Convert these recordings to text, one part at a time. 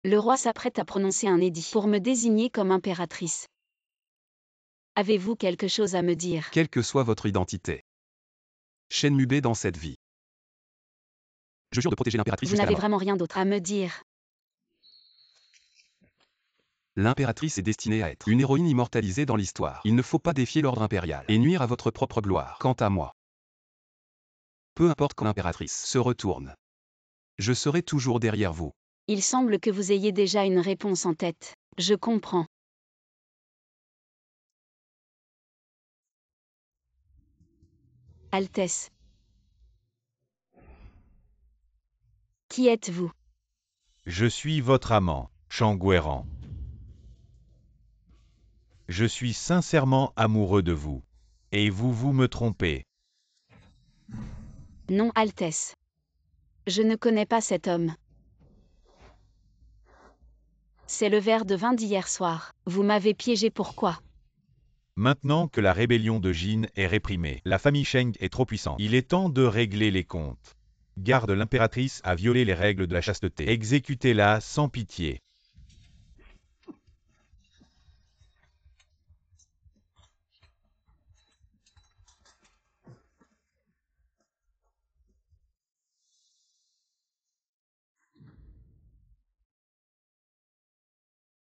Le roi s'apprête à prononcer un édit pour me désigner comme impératrice. Avez-vous quelque chose à me dire? Quelle que soit votre identité. Shenmue dans cette vie. Je jure de protéger l'impératrice Vous jusqu'à la n'avez mort. vraiment rien d'autre à me dire. L'impératrice est destinée à être une héroïne immortalisée dans l'histoire. Il ne faut pas défier l'ordre impérial et nuire à votre propre gloire. Quant à moi, peu importe quand l'impératrice se retourne, je serai toujours derrière vous. Il semble que vous ayez déjà une réponse en tête. Je comprends. Altesse. Qui êtes-vous? Je suis votre amant, Changgueran. Je suis sincèrement amoureux de vous. Et vous me trompez. Non, Altesse. Je ne connais pas cet homme. C'est le verre de vin d'hier soir. Vous m'avez piégé, pourquoi? Maintenant que la rébellion de Jin est réprimée, la famille Sheng est trop puissante. Il est temps de régler les comptes. Garde l'impératrice à violer les règles de la chasteté. Exécutez-la sans pitié.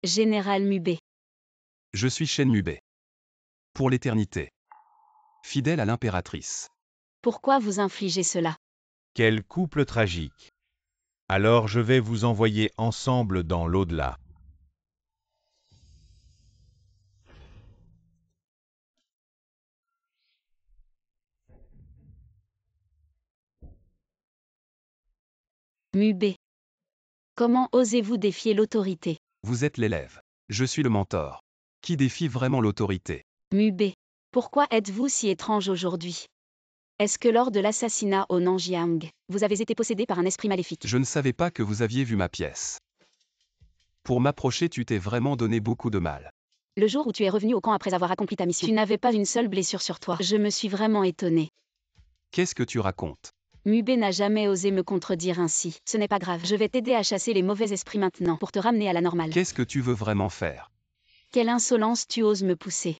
Général Mubé. Je suis Shenmue. Pour l'éternité. Fidèle à l'impératrice. Pourquoi vous infligez cela? Quel couple tragique. Alors je vais vous envoyer ensemble dans l'au-delà. Mubé. Comment osez-vous défier l'autorité? Vous êtes l'élève. Je suis le mentor. Qui défie vraiment l'autorité? Mubé. Pourquoi êtes-vous si étrange aujourd'hui? Est-ce que lors de l'assassinat au Nanjiang, vous avez été possédé par un esprit maléfique? Je ne savais pas que vous aviez vu ma pièce. Pour m'approcher, tu t'es vraiment donné beaucoup de mal. Le jour où tu es revenu au camp après avoir accompli ta mission, tu n'avais pas une seule blessure sur toi. Je me suis vraiment étonnée. Qu'est-ce que tu racontes? Mubé n'a jamais osé me contredire ainsi. Ce n'est pas grave, je vais t'aider à chasser les mauvais esprits maintenant, pour te ramener à la normale. Qu'est-ce que tu veux vraiment faire? Quelle insolence tu oses me pousser.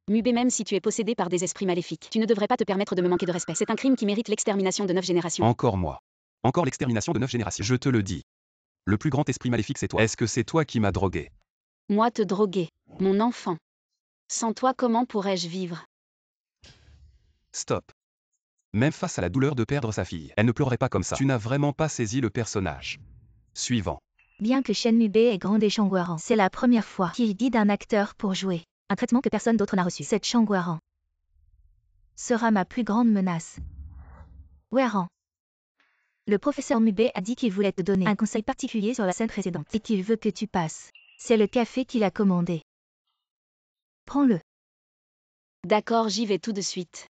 Mubé, même si tu es possédé par des esprits maléfiques, tu ne devrais pas te permettre de me manquer de respect. C'est un crime qui mérite l'extermination de 9 générations. Encore moi. Encore l'extermination de 9 générations. Je te le dis. Le plus grand esprit maléfique, c'est toi. Est-ce que c'est toi qui m'as drogué? Moi te droguer. Mon enfant. Sans toi, comment pourrais-je vivre? Stop. Même face à la douleur de perdre sa fille, elle ne pleurait pas comme ça. Tu n'as vraiment pas saisi le personnage. Suivant. Bien que Shenmue ait grondé Changgueran, c'est la première fois qu'il dit d'un acteur pour jouer. Un traitement que personne d'autre n'a reçu. Cette Changgueran sera ma plus grande menace. Weran. Le professeur Mubé a dit qu'il voulait te donner un conseil particulier sur la scène précédente et qu'il veut que tu passes. C'est le café qu'il a commandé. Prends-le. D'accord, j'y vais tout de suite.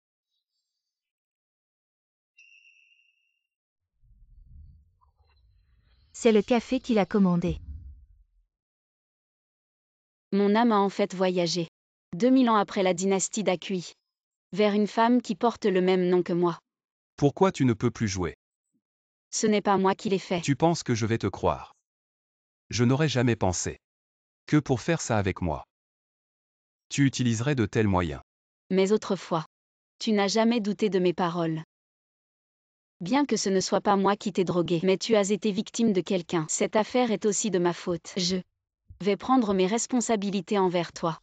C'est le café qu'il a commandé. Mon âme a en fait voyagé. 2000 ans après la dynastie d'Akui. Vers une femme qui porte le même nom que moi. Pourquoi tu ne peux plus jouer? Ce n'est pas moi qui l'ai fait. Tu penses que je vais te croire? Je n'aurais jamais pensé que pour faire ça avec moi, tu utiliserais de tels moyens. Mais autrefois, tu n'as jamais douté de mes paroles. Bien que ce ne soit pas moi qui t'ai drogué, mais tu as été victime de quelqu'un. Cette affaire est aussi de ma faute. Je vais prendre mes responsabilités envers toi.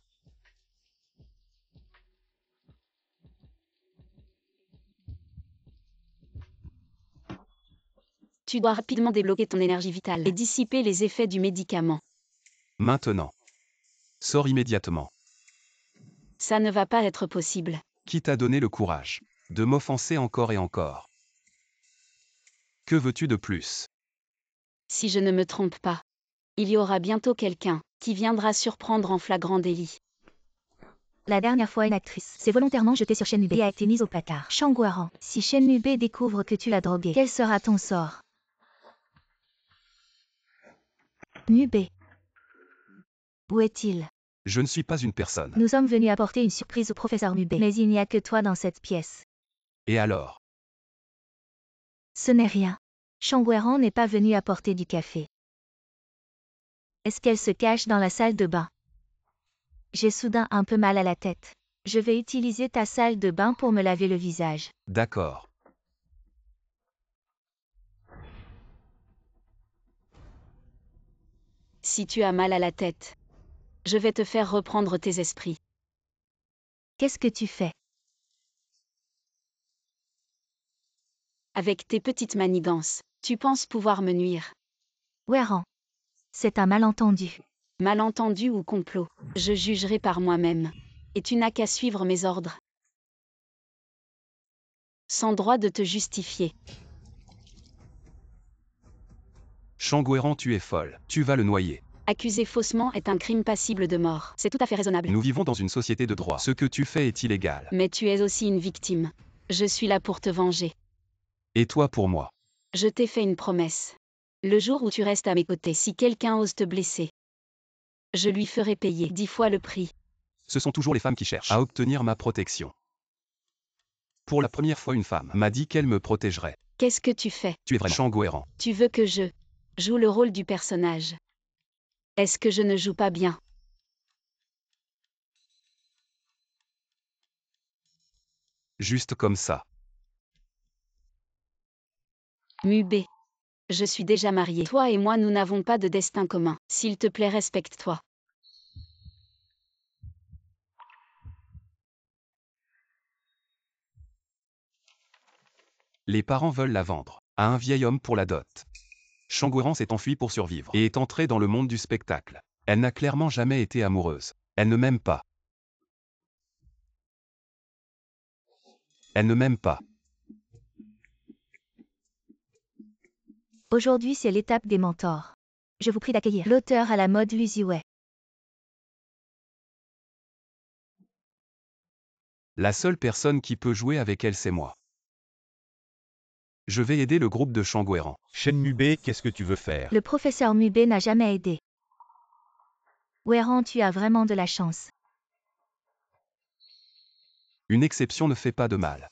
Tu dois rapidement débloquer ton énergie vitale et dissiper les effets du médicament. Maintenant. Sors immédiatement. Ça ne va pas être possible. Qui t'a donné le courage de m'offenser encore et encore? Que veux-tu de plus? Si je ne me trompe pas, il y aura bientôt quelqu'un qui viendra surprendre en flagrant délit. La dernière fois, une actrice s'est volontairement jetée sur Shenmue et a été mise au placard. Changgueran, si Shenmue découvre que tu l'as drogué, quel sera ton sort? Mubé. Où est-il? Je ne suis pas une personne. Nous sommes venus apporter une surprise au professeur Mubé, mais il n'y a que toi dans cette pièce. Et alors? Ce n'est rien. Changwéran n'est pas venue apporter du café. Est-ce qu'elle se cache dans la salle de bain? J'ai soudain un peu mal à la tête. Je vais utiliser ta salle de bain pour me laver le visage. D'accord. Si tu as mal à la tête, je vais te faire reprendre tes esprits. Qu'est-ce que tu fais? Avec tes petites manigances, tu penses pouvoir me nuire. Wéran. C'est un malentendu. Malentendu ou complot, je jugerai par moi-même. Et tu n'as qu'à suivre mes ordres. Sans droit de te justifier. Changwéran, tu es folle. Tu vas le noyer. Accuser faussement est un crime passible de mort. C'est tout à fait raisonnable. Nous vivons dans une société de droit. Ce que tu fais est illégal. Mais tu es aussi une victime. Je suis là pour te venger. Et toi pour moi. Je t'ai fait une promesse. Le jour où tu restes à mes côtés, si quelqu'un ose te blesser, je lui ferai payer 10 fois le prix. Ce sont toujours les femmes qui cherchent à obtenir ma protection. Pour la première fois, une femme m'a dit qu'elle me protégerait. Qu'est-ce que tu fais? Tu es vraiment Changwéran. Tu veux que je joue le rôle du personnage? Est-ce que je ne joue pas bien? Juste comme ça. Mubé. Je suis déjà mariée. Toi et moi, nous n'avons pas de destin commun. S'il te plaît, respecte-toi. Les parents veulent la vendre à un vieil homme pour la dot. Changwéran s'est enfuie pour survivre et est entrée dans le monde du spectacle. Elle n'a clairement jamais été amoureuse. Elle ne m'aime pas. Elle ne m'aime pas. Aujourd'hui, c'est l'étape des mentors. Je vous prie d'accueillir l'auteur à la mode Lu Ziwei. La seule personne qui peut jouer avec elle, c'est moi. Je vais aider le groupe de Changwéran. Shen Mubé, qu'est-ce que tu veux faire? Le professeur Mubé n'a jamais aidé. Wéran, tu as vraiment de la chance. Une exception ne fait pas de mal.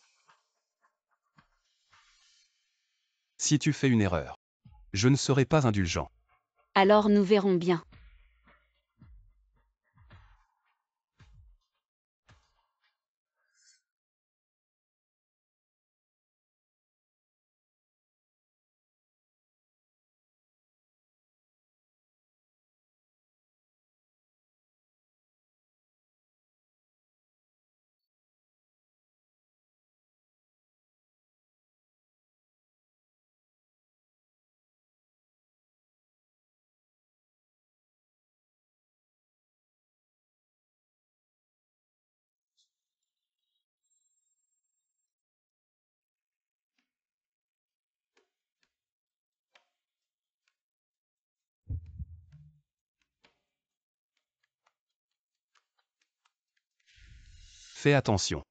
Si tu fais une erreur, je ne serai pas indulgent. Alors nous verrons bien. Fais attention.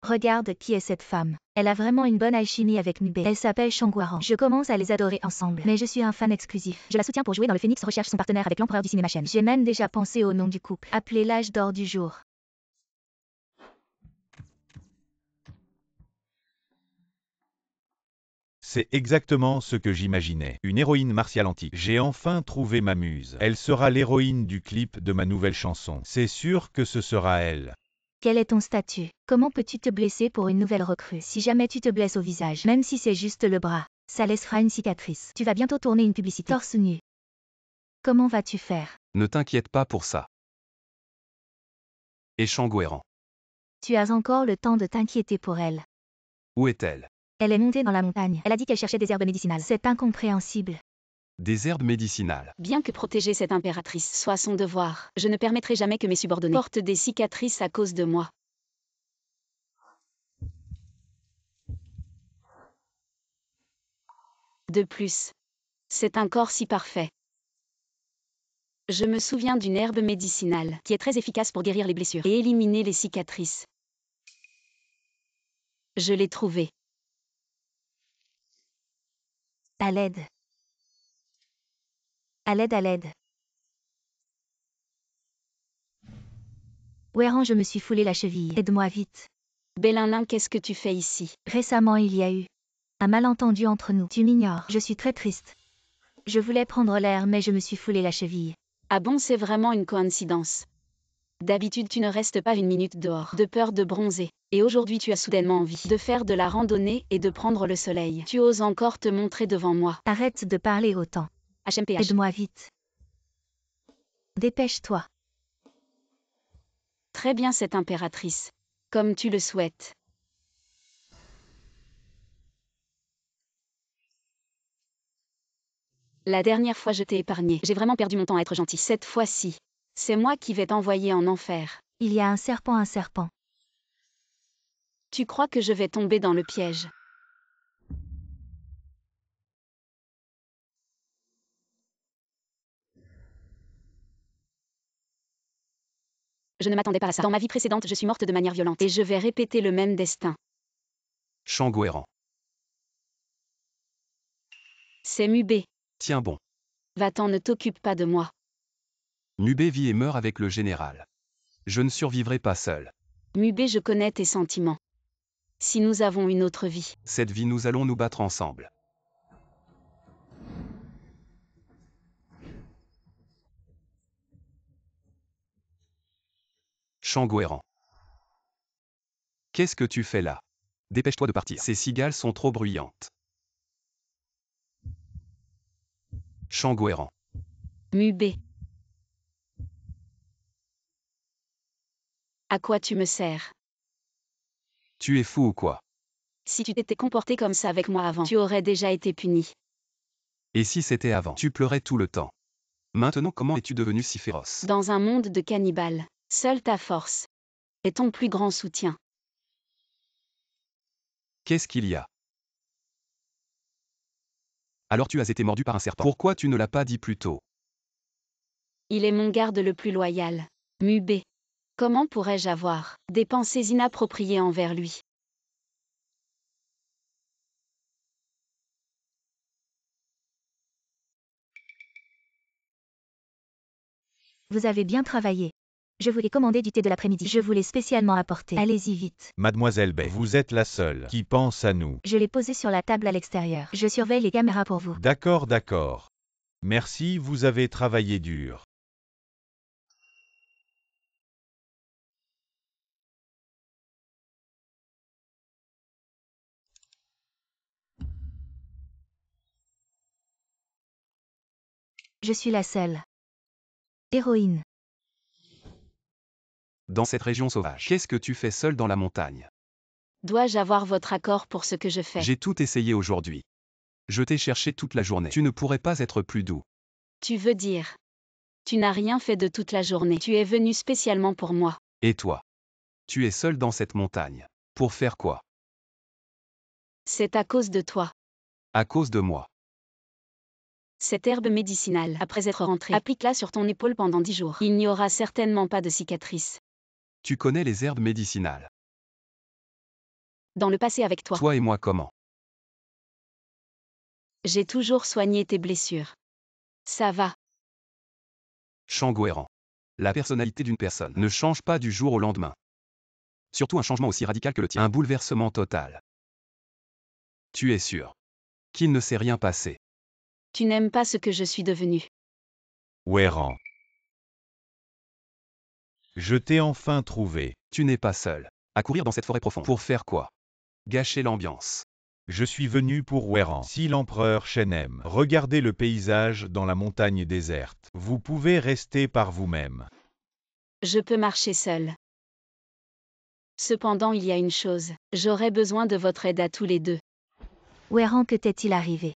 Regarde qui est cette femme. Elle a vraiment une bonne alchimie avec Mubé. Elle s'appelle Changwéran. Je commence à les adorer ensemble. Mais je suis un fan exclusif. Je la soutiens pour jouer dans le Phénix recherche son partenaire avec l'empereur du cinéma Shen. J'ai même déjà pensé au nom du couple. Appelé l'âge d'or du jour. C'est exactement ce que j'imaginais. Une héroïne martiale antique. J'ai enfin trouvé ma muse. Elle sera l'héroïne du clip de ma nouvelle chanson. C'est sûr que ce sera elle. Quel est ton statut? Comment peux-tu te blesser pour une nouvelle recrue? Si jamais tu te blesses au visage, même si c'est juste le bras, ça laissera une cicatrice. Tu vas bientôt tourner une publicité torse nu. Comment vas-tu faire? Ne t'inquiète pas pour ça. Et Changwéran, Tu as encore le temps de t'inquiéter pour elle. où est-elle? Elle est montée dans la montagne. Elle a dit qu'elle cherchait des herbes médicinales. C'est incompréhensible. Des herbes médicinales. Bien que protéger cette impératrice soit son devoir, je ne permettrai jamais que mes subordonnés portent des cicatrices à cause de moi. De plus, c'est un corps si parfait. Je me souviens d'une herbe médicinale qui est très efficace pour guérir les blessures et éliminer les cicatrices. Je l'ai trouvée. À l'aide. À l'aide, à l'aide. Weyran, je me suis foulé la cheville. Aide-moi vite. Bélinlin, qu'est-ce que tu fais ici? Récemment, il y a eu un malentendu entre nous. Tu m'ignores. Je suis très triste. Je voulais prendre l'air, mais je me suis foulé la cheville. Ah bon, c'est vraiment une coïncidence. D'habitude, tu ne restes pas une minute dehors, de peur de bronzer. Et aujourd'hui, tu as soudainement envie de faire de la randonnée et de prendre le soleil. Tu oses encore te montrer devant moi. Arrête de parler autant. HMPH. Aide-moi vite. Dépêche-toi. Très bien, cette impératrice. Comme tu le souhaites. La dernière fois, je t'ai épargné. J'ai vraiment perdu mon temps à être gentil. Cette fois-ci, c'est moi qui vais t'envoyer en enfer. Il y a un serpent. Tu crois que je vais tomber dans le piège? Je ne m'attendais pas à ça. Dans ma vie précédente, je suis morte de manière violente. Et je vais répéter le même destin. Changoueran. C'est Mubé. Tiens bon. Va-t'en, ne t'occupe pas de moi. Mubé vit et meurt avec le général. Je ne survivrai pas seul. Mubé, je connais tes sentiments. Si nous avons une autre vie. Cette vie, nous allons nous battre ensemble. Changoueran. Qu'est-ce que tu fais là? Dépêche-toi de partir. Ces cigales sont trop bruyantes. Changoueran. Mubé. À quoi tu me sers? Tu es fou ou quoi? Si tu t'étais comporté comme ça avec moi avant, tu aurais déjà été puni. Et si c'était avant? Tu pleurais tout le temps. Maintenant, comment es-tu devenu si féroce? Dans un monde de cannibales, seule ta force est ton plus grand soutien. Qu'est-ce qu'il y a? Alors tu as été mordu par un serpent. Pourquoi tu ne l'as pas dit plus tôt? Il est mon garde le plus loyal. Mubé. Comment pourrais-je avoir des pensées inappropriées envers lui? Vous avez bien travaillé. Je vous l'ai commandé du thé de l'après-midi. Je vous l'ai spécialement apporté. Allez-y vite. Mademoiselle Bay, vous êtes la seule qui pense à nous. Je l'ai posé sur la table à l'extérieur. Je surveille les caméras pour vous. D'accord, d'accord. Merci, vous avez travaillé dur. Je suis la seule héroïne. Dans cette région sauvage, qu'est-ce que tu fais seul dans la montagne? Dois-je avoir votre accord pour ce que je fais? J'ai tout essayé aujourd'hui. Je t'ai cherché toute la journée. Tu ne pourrais pas être plus doux. Tu veux dire? Tu n'as rien fait de toute la journée. Tu es venu spécialement pour moi. Et toi? Tu es seul dans cette montagne. Pour faire quoi? C'est à cause de toi. À cause de moi. Cette herbe médicinale, après être rentrée, applique-la sur ton épaule pendant 10 jours. Il n'y aura certainement pas de cicatrice. Tu connais les herbes médicinales. Dans le passé avec toi, Toi et moi comment? j'ai toujours soigné tes blessures. Ça va. Changoueran. La personnalité d'une personne ne change pas du jour au lendemain. Surtout un changement aussi radical que le tien. Un bouleversement total. Tu es sûr qu'il ne s'est rien passé? Tu n'aimes pas ce que je suis devenu. Weyran. Je t'ai enfin trouvé. Tu n'es pas seul à courir dans cette forêt profonde. Pour faire quoi? Gâcher l'ambiance. Je suis venu pour Weyran. Si l'empereur Shen aime regardez le paysage dans la montagne déserte, vous pouvez rester par vous-même. Je peux marcher seul. Cependant, il y a une chose. J'aurais besoin de votre aide à tous les deux. Weyran, que t'est-il arrivé?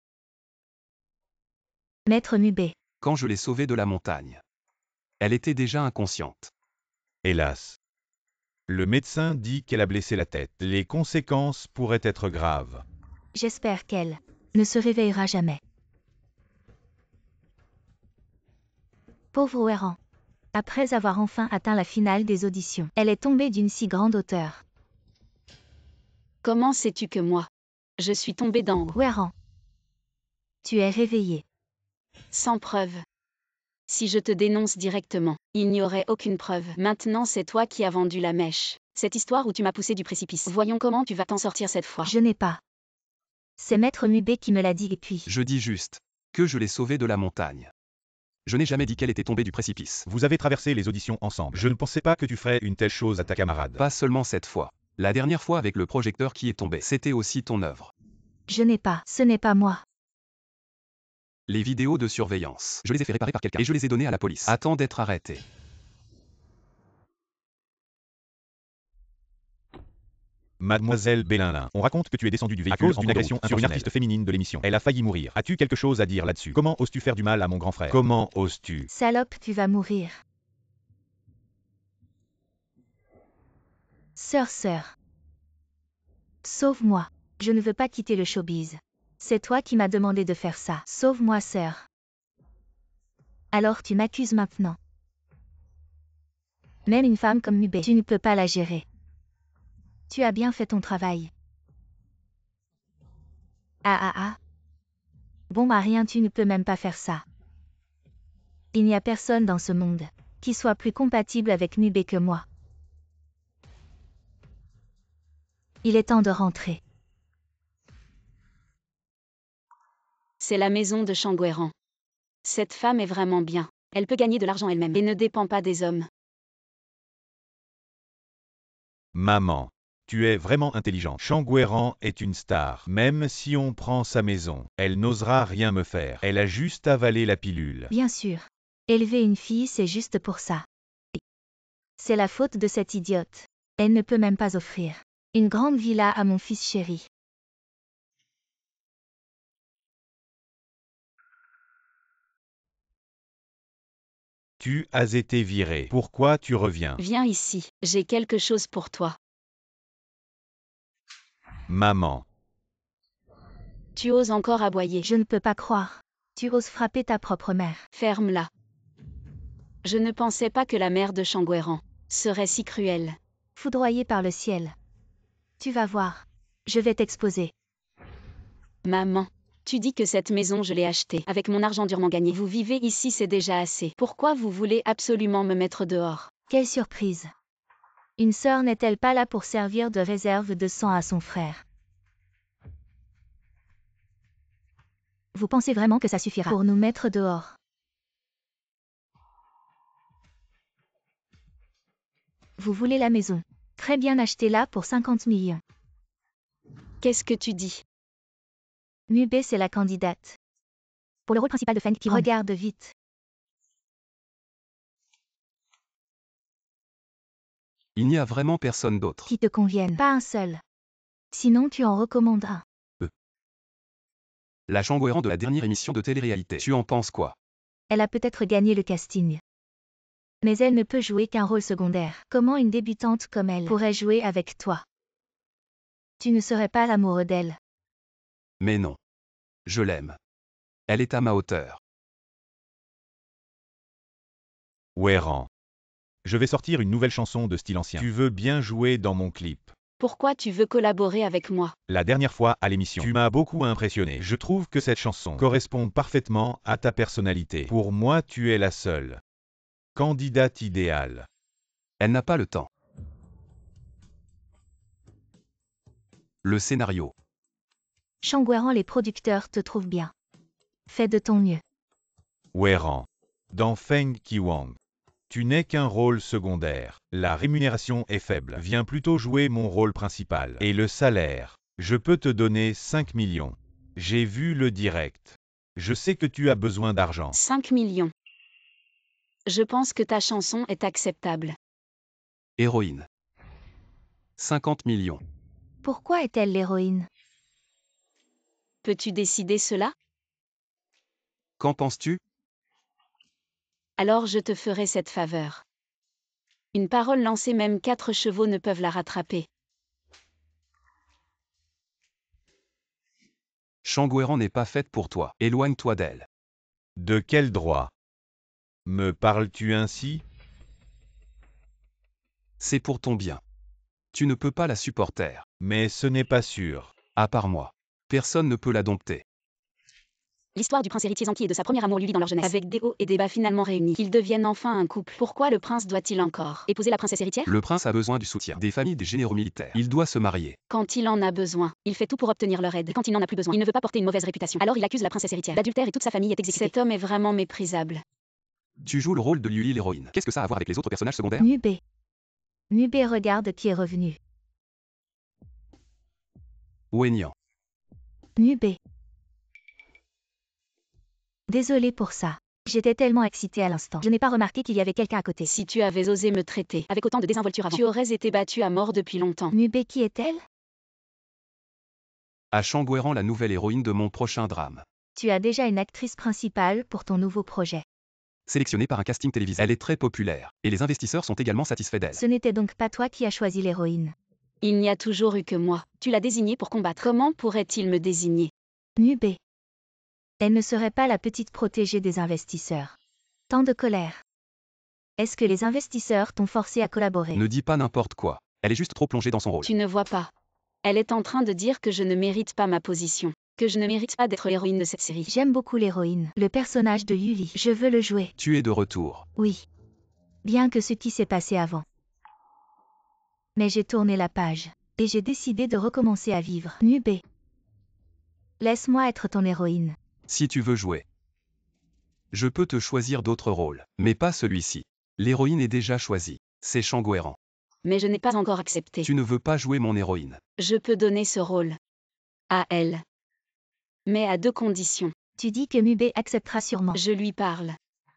Maître Mubé. Quand je l'ai sauvée de la montagne, elle était déjà inconsciente. Hélas. Le médecin dit qu'elle a blessé la tête. Les conséquences pourraient être graves. J'espère qu'elle ne se réveillera jamais. Pauvre Weyran. Après avoir enfin atteint la finale des auditions, elle est tombée d'une si grande hauteur. Comment sais-tu que moi? Je suis tombée d'en haut. Weyran. Tu es réveillé. Sans preuve. Si je te dénonce directement, il n'y aurait aucune preuve. Maintenant, c'est toi qui as vendu la mèche. Cette histoire où tu m'as poussé du précipice. Voyons comment tu vas t'en sortir cette fois. Je n'ai pas. C'est Maître Mubé qui me l'a dit et puis... Je dis juste que je l'ai sauvée de la montagne. Je n'ai jamais dit qu'elle était tombée du précipice. Vous avez traversé les auditions ensemble. Je ne pensais pas que tu ferais une telle chose à ta camarade. Pas seulement cette fois. La dernière fois avec le projecteur qui est tombé, c'était aussi ton œuvre. Je n'ai pas. Ce n'est pas moi. Les vidéos de surveillance. Je les ai fait réparer par quelqu'un et je les ai données à la police. Attends d'être arrêté. Mademoiselle Bélinlin, on raconte que tu es descendue du véhicule à cause d'une agression sur une artiste féminine de l'émission. Elle a failli mourir. As-tu quelque chose à dire là-dessus? Comment oses-tu faire du mal à mon grand frère? Comment oses-tu? Salope, tu vas mourir. Sœur. Sauve-moi. Je ne veux pas quitter le showbiz. C'est toi qui m'as demandé de faire ça. Sauve-moi, sœur. Alors tu m'accuses maintenant. Même une femme comme Mubé, tu ne peux pas la gérer. Tu as bien fait ton travail. Ah. Bon rien, tu ne peux même pas faire ça. Il n'y a personne dans ce monde qui soit plus compatible avec Mubé que moi. Il est temps de rentrer. C'est la maison de Changoueran. Cette femme est vraiment bien. Elle peut gagner de l'argent elle-même et ne dépend pas des hommes. Maman, tu es vraiment intelligente. Changoueran est une star. Même si on prend sa maison, elle n'osera rien me faire. Elle a juste avalé la pilule. Bien sûr. Élever une fille, c'est juste pour ça. C'est la faute de cette idiote. Elle ne peut même pas offrir une grande villa à mon fils chéri. Tu as été viré. Pourquoi tu reviens? Viens ici, j'ai quelque chose pour toi. Maman. Tu oses encore aboyer. Je ne peux pas croire. Tu oses frapper ta propre mère. Ferme-la. Je ne pensais pas que la mère de Changoueran serait si cruelle. Foudroyée par le ciel. Tu vas voir. Je vais t'exposer. Maman, tu dis que cette maison je l'ai achetée avec mon argent durement gagné. Vous vivez ici, c'est déjà assez. Pourquoi vous voulez absolument me mettre dehors? Quelle surprise. Une sœur n'est-elle pas là pour servir de réserve de sang à son frère? Vous pensez vraiment que ça suffira pour nous mettre dehors? Vous voulez la maison? Très bien, achetez-la pour 50 millions. Qu'est-ce que tu dis? Mubé, c'est la candidate. Pour le rôle principal de Feng Qiran. Regarde vite. Il n'y a vraiment personne d'autre. Qui te convienne. Pas un seul. Sinon tu en recommandes un. La Changoueran de la dernière émission de télé-réalité. Tu en penses quoi? Elle a peut-être gagné le casting. Mais elle ne peut jouer qu'un rôle secondaire. Comment une débutante comme elle pourrait jouer avec toi? Tu ne serais pas l'amoureux d'elle. Mais non. Je l'aime. Elle est à ma hauteur. Ouéran. Je vais sortir une nouvelle chanson de style ancien. Tu veux bien jouer dans mon clip? Pourquoi tu veux collaborer avec moi? La dernière fois à l'émission, tu m'as beaucoup impressionné. Je trouve que cette chanson correspond parfaitement à ta personnalité. Pour moi, tu es la seule candidate idéale. Elle n'a pas le temps. Le scénario. Changoueran, les producteurs te trouvent bien. Fais de ton mieux. Ouéran. Dans Feng Qiwang, tu n'es qu'un rôle secondaire. La rémunération est faible. Viens plutôt jouer mon rôle principal. Et le salaire, je peux te donner 5 millions. J'ai vu le direct. Je sais que tu as besoin d'argent. 5 millions. Je pense que ta chanson est acceptable. Héroïne. 50 millions. Pourquoi est-elle l'héroïne? Peux-tu décider cela? Qu'en penses-tu? Alors je te ferai cette faveur. Une parole lancée, même 4 chevaux ne peuvent la rattraper. Changoueran n'est pas faite pour toi. Éloigne-toi d'elle. De quel droit me parles-tu ainsi? C'est pour ton bien. Tu ne peux pas la supporter. Mais ce n'est pas sûr. À part moi. Personne ne peut la dompter. L'histoire du prince héritier Zanki et de sa première amour Luli dans leur jeunesse. Avec des hauts et des bas finalement réunis, qu'ils deviennent enfin un couple. Pourquoi le prince doit-il encore épouser la princesse héritière? Le prince a besoin du soutien des familles des généraux militaires. Il doit se marier. Quand il en a besoin, il fait tout pour obtenir leur aide. Quand il n'en a plus besoin, il ne veut pas porter une mauvaise réputation. Alors il accuse la princesse héritière d'adultère et toute sa famille est exécutée. Cet homme est vraiment méprisable. Tu joues le rôle de Luli l'héroïne. Qu'est-ce que ça a à voir avec les autres personnages secondaires? Nubé. Nubé regarde qui est revenu. Wenyan. Nubé. Désolé pour ça. J'étais tellement excitée à l'instant. Je n'ai pas remarqué qu'il y avait quelqu'un à côté. Si tu avais osé me traiter avec autant de désinvolture avant, tu aurais été battue à mort depuis longtemps. Nubé, qui est-elle? À Changoueran, la nouvelle héroïne de mon prochain drame. Tu as déjà une actrice principale pour ton nouveau projet. Sélectionnée par un casting télévisé, elle est très populaire, et les investisseurs sont également satisfaits d'elle. Ce n'était donc pas toi qui as choisi l'héroïne. Il n'y a toujours eu que moi. Tu l'as désignée pour combattre. Comment pourrait-il me désigner? Nubé. Elle ne serait pas la petite protégée des investisseurs. Tant de colère. Est-ce que les investisseurs t'ont forcé à collaborer? Ne dis pas n'importe quoi. Elle est juste trop plongée dans son rôle. Tu ne vois pas. Elle est en train de dire que je ne mérite pas ma position. Que je ne mérite pas d'être l'héroïne de cette série. J'aime beaucoup l'héroïne, le personnage de Yuli. Je veux le jouer. Tu es de retour. Oui. Bien que ce qui s'est passé avant. Mais j'ai tourné la page. Et j'ai décidé de recommencer à vivre. Nubé. Laisse-moi être ton héroïne. Si tu veux jouer. Je peux te choisir d'autres rôles, mais pas celui-ci. L'héroïne est déjà choisie. C'est Changoueran. Mais je n'ai pas encore accepté. Tu ne veux pas jouer mon héroïne. Je peux donner ce rôle à elle. Mais à 2 conditions. Tu dis que Nubé acceptera sûrement. Je lui parle.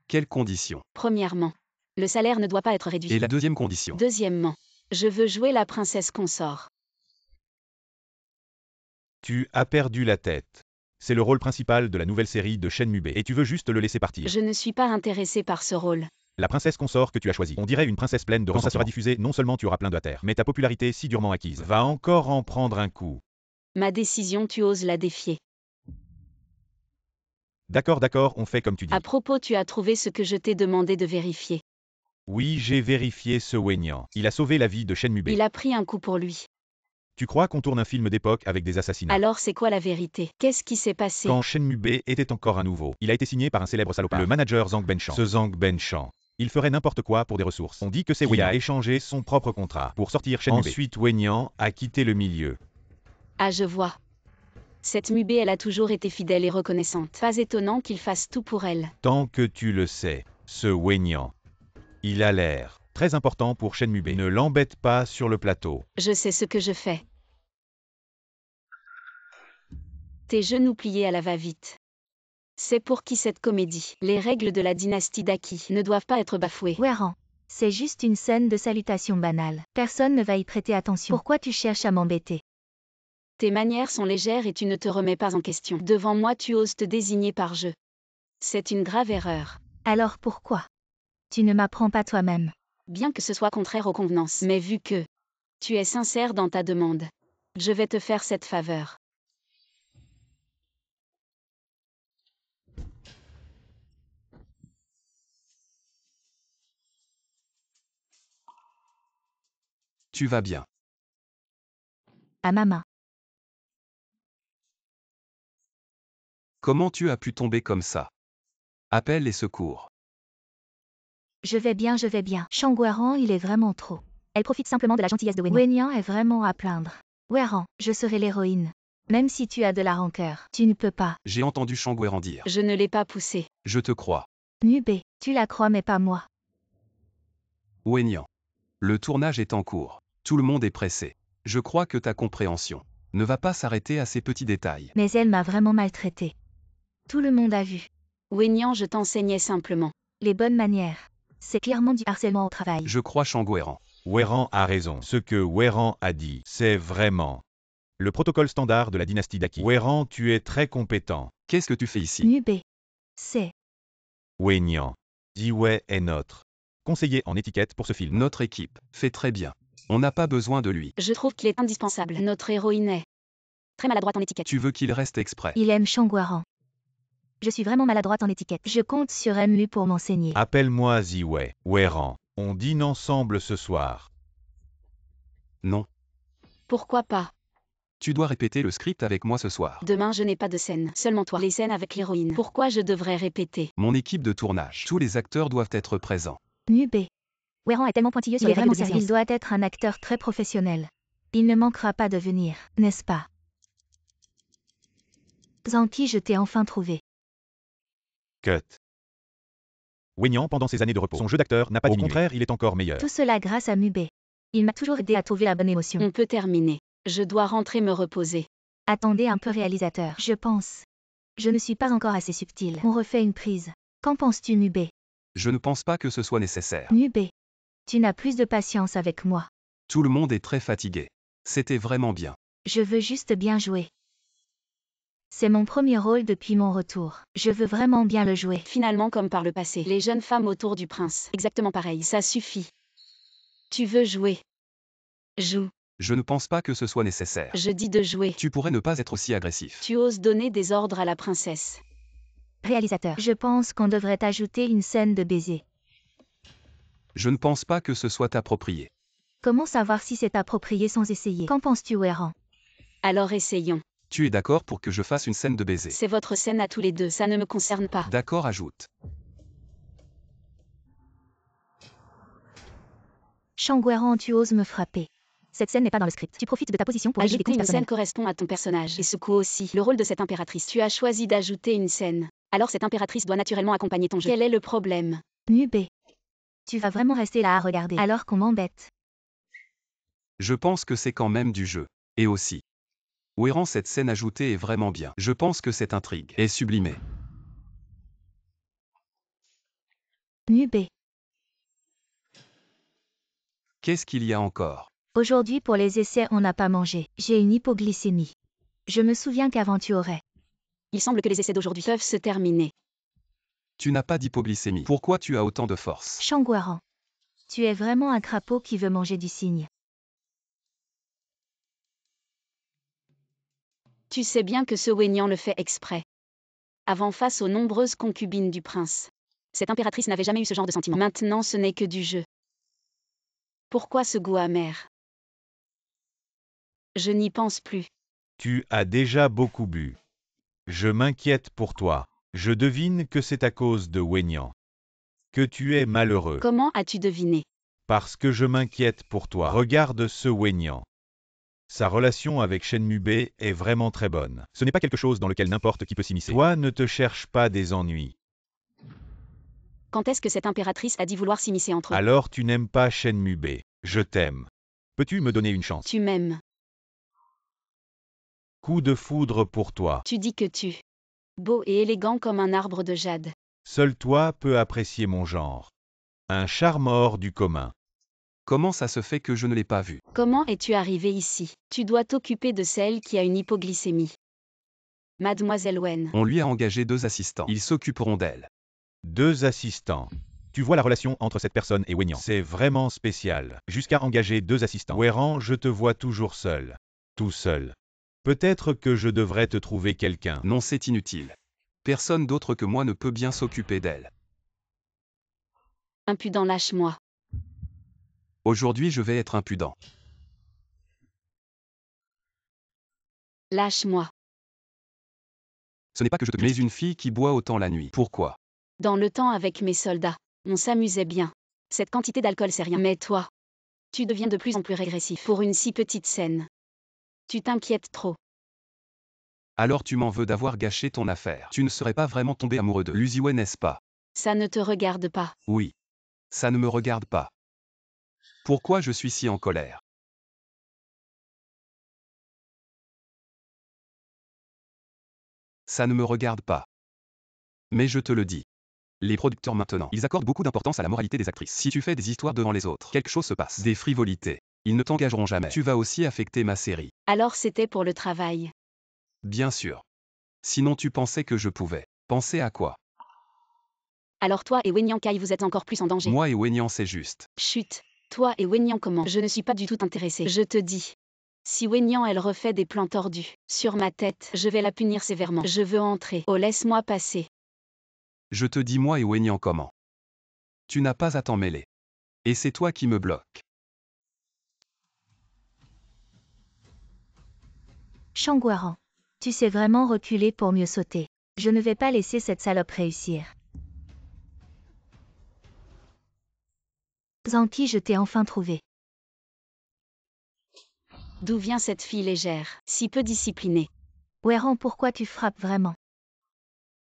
Quelles conditions? Premièrement, le salaire ne doit pas être réduit. Et la deuxième condition? Deuxièmement, je veux jouer la princesse consort. Tu as perdu la tête. C'est le rôle principal de la nouvelle série de Shenmue et tu veux juste le laisser partir. Je ne suis pas intéressée par ce rôle. La princesse consort que tu as choisie. On dirait une princesse pleine de quand ça sera diffusé, non seulement tu auras plein de terre, mais ta popularité si durement acquise va encore en prendre un coup. Ma décision, tu oses la défier. D'accord, on fait comme tu dis. À propos, tu as trouvé ce que je t'ai demandé de vérifier. Oui, j'ai vérifié ce Wenyan. Il a sauvé la vie de Shenmue. Il a pris un coup pour lui. Tu crois qu'on tourne un film d'époque avec des assassinats? Alors c'est quoi la vérité? Qu'est-ce qui s'est passé? Quand Shenmue était encore à nouveau, il a été signé par un célèbre salopard, le manager Zhang Benchan. Ce Zhang Benchan, il ferait n'importe quoi pour des ressources. On dit que c'est Wenyan a échangé son propre contrat pour sortir Shenmue. Ensuite, Wenyan a quitté le milieu. Ah, je vois. Cette Mubé, elle a toujours été fidèle et reconnaissante. Pas étonnant qu'il fasse tout pour elle. Tant que tu le sais, ce Wenyan, il a l'air très important pour Shenmue. Ne l'embête pas sur le plateau. Je sais ce que je fais. Tes genoux pliés à la va-vite. C'est pour qui cette comédie? Les règles de la dynastie d'Aki ne doivent pas être bafouées. Weran. C'est juste une scène de salutation banale. Personne ne va y prêter attention. Pourquoi tu cherches à m'embêter? Tes manières sont légères et tu ne te remets pas en question. Devant moi, tu oses te désigner par je. C'est une grave erreur. Alors pourquoi? Tu ne m'apprends pas toi-même. Bien que ce soit contraire aux convenances. Mais vu que tu es sincère dans ta demande, je vais te faire cette faveur. Tu vas bien. À ma main. Comment tu as pu tomber comme ça? Appelle les secours. Je vais bien. Changoueran, il est vraiment trop. Elle profite simplement de la gentillesse de Wenyan. Wenyan est vraiment à plaindre. Weran, je serai l'héroïne. Même si tu as de la rancœur, tu ne peux pas. J'ai entendu Changoueran dire. Je ne l'ai pas poussé. Je te crois. Nubé, tu la crois mais pas moi. Wenyan. Le tournage est en cours. Tout le monde est pressé. Je crois que ta compréhension ne va pas s'arrêter à ces petits détails. Mais elle m'a vraiment maltraitée. Tout le monde a vu. Wenyan, je t'enseignais simplement les bonnes manières. C'est clairement du harcèlement au travail. Je crois Changoueran. Weran a raison. Ce que Weran a dit, c'est vraiment le protocole standard de la dynastie d'Aki. Weran, tu es très compétent. Qu'est-ce que tu fais ici? Nubé. C'est. Wenyan. Ziwei est notre conseiller en étiquette pour ce film. Notre équipe fait très bien. On n'a pas besoin de lui. Je trouve qu'il est indispensable. Notre héroïne est très maladroite en étiquette. Tu veux qu'il reste exprès? Il aime Changoueran. Je suis vraiment maladroite en étiquette. Je compte sur Mu pour m'enseigner. Appelle-moi Ziwei. Weran. On dîne ensemble ce soir. Non. Pourquoi pas? Tu dois répéter le script avec moi ce soir. Demain je n'ai pas de scène, seulement toi. Les scènes avec l'héroïne. Pourquoi je devrais répéter? Mon équipe de tournage. Tous les acteurs doivent être présents. Nubé. Wheran est tellement pointilleux sur les règles de vraiment bienséance. Il doit être un acteur très professionnel. Il ne manquera pas de venir, n'est-ce pas? Zanki, je t'ai enfin trouvé. Cut. Wenyan, pendant ses années de repos, son jeu d'acteur n'a pas diminué. Au contraire, il est encore meilleur. Tout cela grâce à Nubé. Il m'a toujours aidé à trouver la bonne émotion. On peut terminer. Je dois rentrer me reposer. Attendez un peu, réalisateur. Je pense. Je ne suis pas encore assez subtil. On refait une prise. Qu'en penses-tu, Nubé? Je ne pense pas que ce soit nécessaire. Nubé. Tu n'as plus de patience avec moi. Tout le monde est très fatigué. C'était vraiment bien. Je veux juste bien jouer. C'est mon premier rôle depuis mon retour. Je veux vraiment bien le jouer. Finalement comme par le passé. Les jeunes femmes autour du prince. Exactement pareil. Ça suffit. Tu veux jouer. Joue. Je ne pense pas que ce soit nécessaire. Je dis de jouer. Tu pourrais ne pas être aussi agressif. Tu oses donner des ordres à la princesse. Réalisateur. Je pense qu'on devrait ajouter une scène de baiser. Je ne pense pas que ce soit approprié. Comment savoir si c'est approprié sans essayer? Qu'en penses-tu, Wheran? Alors essayons. Tu es d'accord pour que je fasse une scène de baiser? C'est votre scène à tous les deux, ça ne me concerne pas. D'accord, ajoute. Shangwheran, tu oses me frapper. Cette scène n'est pas dans le script. Tu profites de ta position pour régler des Ajouter comptes une scène personnels. correspond à ton personnage. Et ce coup aussi, le rôle de cette impératrice. Tu as choisi d'ajouter une scène. Alors cette impératrice doit naturellement accompagner ton jeu. Quel est le problème? Nubé. Tu vas vraiment rester là à regarder alors qu'on m'embête. Je pense que c'est quand même du jeu. Et aussi. Wheran, cette scène ajoutée est vraiment bien. Je pense que cette intrigue est sublimée. Nubé. Qu'est-ce qu'il y a encore? Aujourd'hui pour les essais on n'a pas mangé. J'ai une hypoglycémie. Je me souviens qu'avant tu aurais. Il semble que les essais d'aujourd'hui peuvent se terminer. Tu n'as pas d'hypoglycémie. Pourquoi tu as autant de force? Shangwheran. Tu es vraiment un crapaud qui veut manger du cygne. Tu sais bien que ce Wenyan le fait exprès. Avant face aux nombreuses concubines du prince. Cette impératrice n'avait jamais eu ce genre de sentiment. Maintenant ce n'est que du jeu. Pourquoi ce goût amer? Je n'y pense plus. Tu as déjà beaucoup bu. Je m'inquiète pour toi. Je devine que c'est à cause de Wenyan. Que tu es malheureux. Comment as-tu deviné? Parce que je m'inquiète pour toi. Regarde ce Wenyan. Sa relation avec Shenmue est vraiment très bonne. Ce n'est pas quelque chose dans lequel n'importe qui peut s'immiscer. Toi, ne te cherche pas des ennuis. Quand est-ce que cette impératrice a dit vouloir s'immiscer entre eux? Alors tu n'aimes pas Shenmue. Je t'aime. Peux-tu me donner une chance? Tu m'aimes. Coup de foudre pour toi. Tu dis que tu. Beau et élégant comme un arbre de jade. Seul toi peux apprécier mon genre. Un charme hors du commun. Comment ça se fait que je ne l'ai pas vu? Comment es-tu arrivé ici? Tu dois t'occuper de celle qui a une hypoglycémie. Mademoiselle Wen. On lui a engagé 2 assistants. Ils s'occuperont d'elle. 2 assistants. Tu vois la relation entre cette personne et Wenyan. C'est vraiment spécial. Jusqu'à engager 2 assistants. Wheran, je te vois toujours seul. Tout seul. Peut-être que je devrais te trouver quelqu'un. Non, c'est inutile. Personne d'autre que moi ne peut bien s'occuper d'elle. Impudent, lâche-moi. Aujourd'hui, je vais être impudent. Lâche-moi. Ce n'est pas que je te... Mais une fille qui boit autant la nuit. Pourquoi? Dans le temps avec mes soldats, on s'amusait bien. Cette quantité d'alcool, c'est rien. Mais toi, tu deviens de plus en plus régressif pour une si petite scène. Tu t'inquiètes trop. Alors tu m'en veux d'avoir gâché ton affaire. Tu ne serais pas vraiment tombé amoureux de Luziwe, n'est-ce pas? Ça ne te regarde pas. Oui. Ça ne me regarde pas. Pourquoi je suis si en colère? Ça ne me regarde pas. Mais je te le dis. Les producteurs maintenant, ils accordent beaucoup d'importance à la moralité des actrices. Si tu fais des histoires devant les autres, quelque chose se passe. Des frivolités. Ils ne t'engageront jamais. Tu vas aussi affecter ma série. Alors c'était pour le travail. Bien sûr. Sinon tu pensais que je pouvais. Penser à quoi? Alors toi et Wenyan Kai, vous êtes encore plus en danger. Moi et Wenyan, c'est juste. Chut. Toi et Wenyan comment? Je ne suis pas du tout intéressée. Je te dis. Si Wenyan elle refait des plans tordus sur ma tête, je vais la punir sévèrement. Je veux entrer. Oh, laisse-moi passer. Je te dis moi et Wenyan comment? Tu n'as pas à t'en mêler. Et c'est toi qui me bloques. Shangguerang, tu sais vraiment reculer pour mieux sauter. Je ne vais pas laisser cette salope réussir. Zanqi, je t'ai enfin trouvé. D'où vient cette fille légère, si peu disciplinée? Weirang, pourquoi tu frappes vraiment?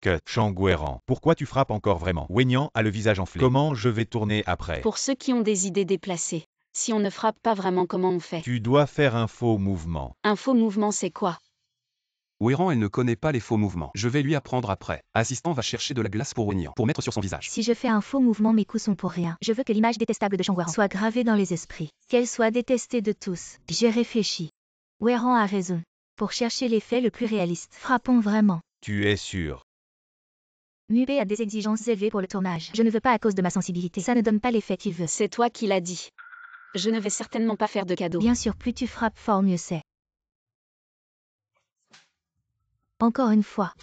Que Shangguerang, pourquoi tu frappes encore vraiment? Weiyan a le visage enflé. Comment je vais tourner après? Pour ceux qui ont des idées déplacées, si on ne frappe pas vraiment, comment on fait? Tu dois faire un faux mouvement. Un faux mouvement, c'est quoi? Weiran, elle ne connaît pas les faux mouvements. Je vais lui apprendre après. Assistant va chercher de la glace pour Weiyan, pour mettre sur son visage. Si je fais un faux mouvement, mes coups sont pour rien. Je veux que l'image détestable de Shangguerang soit gravée dans les esprits. Qu'elle soit détestée de tous. J'ai réfléchi. Weirang a raison. Pour chercher l'effet le plus réaliste, frappons vraiment. Tu es sûr? Mube a des exigences élevées pour le tournage. Je ne veux pas à cause de ma sensibilité. Ça ne donne pas l'effet qu'il veut. C'est toi qui l'as dit. Je ne vais certainement pas faire de cadeaux. Bien sûr, plus tu frappes fort, mieux c'est. Encore une fois.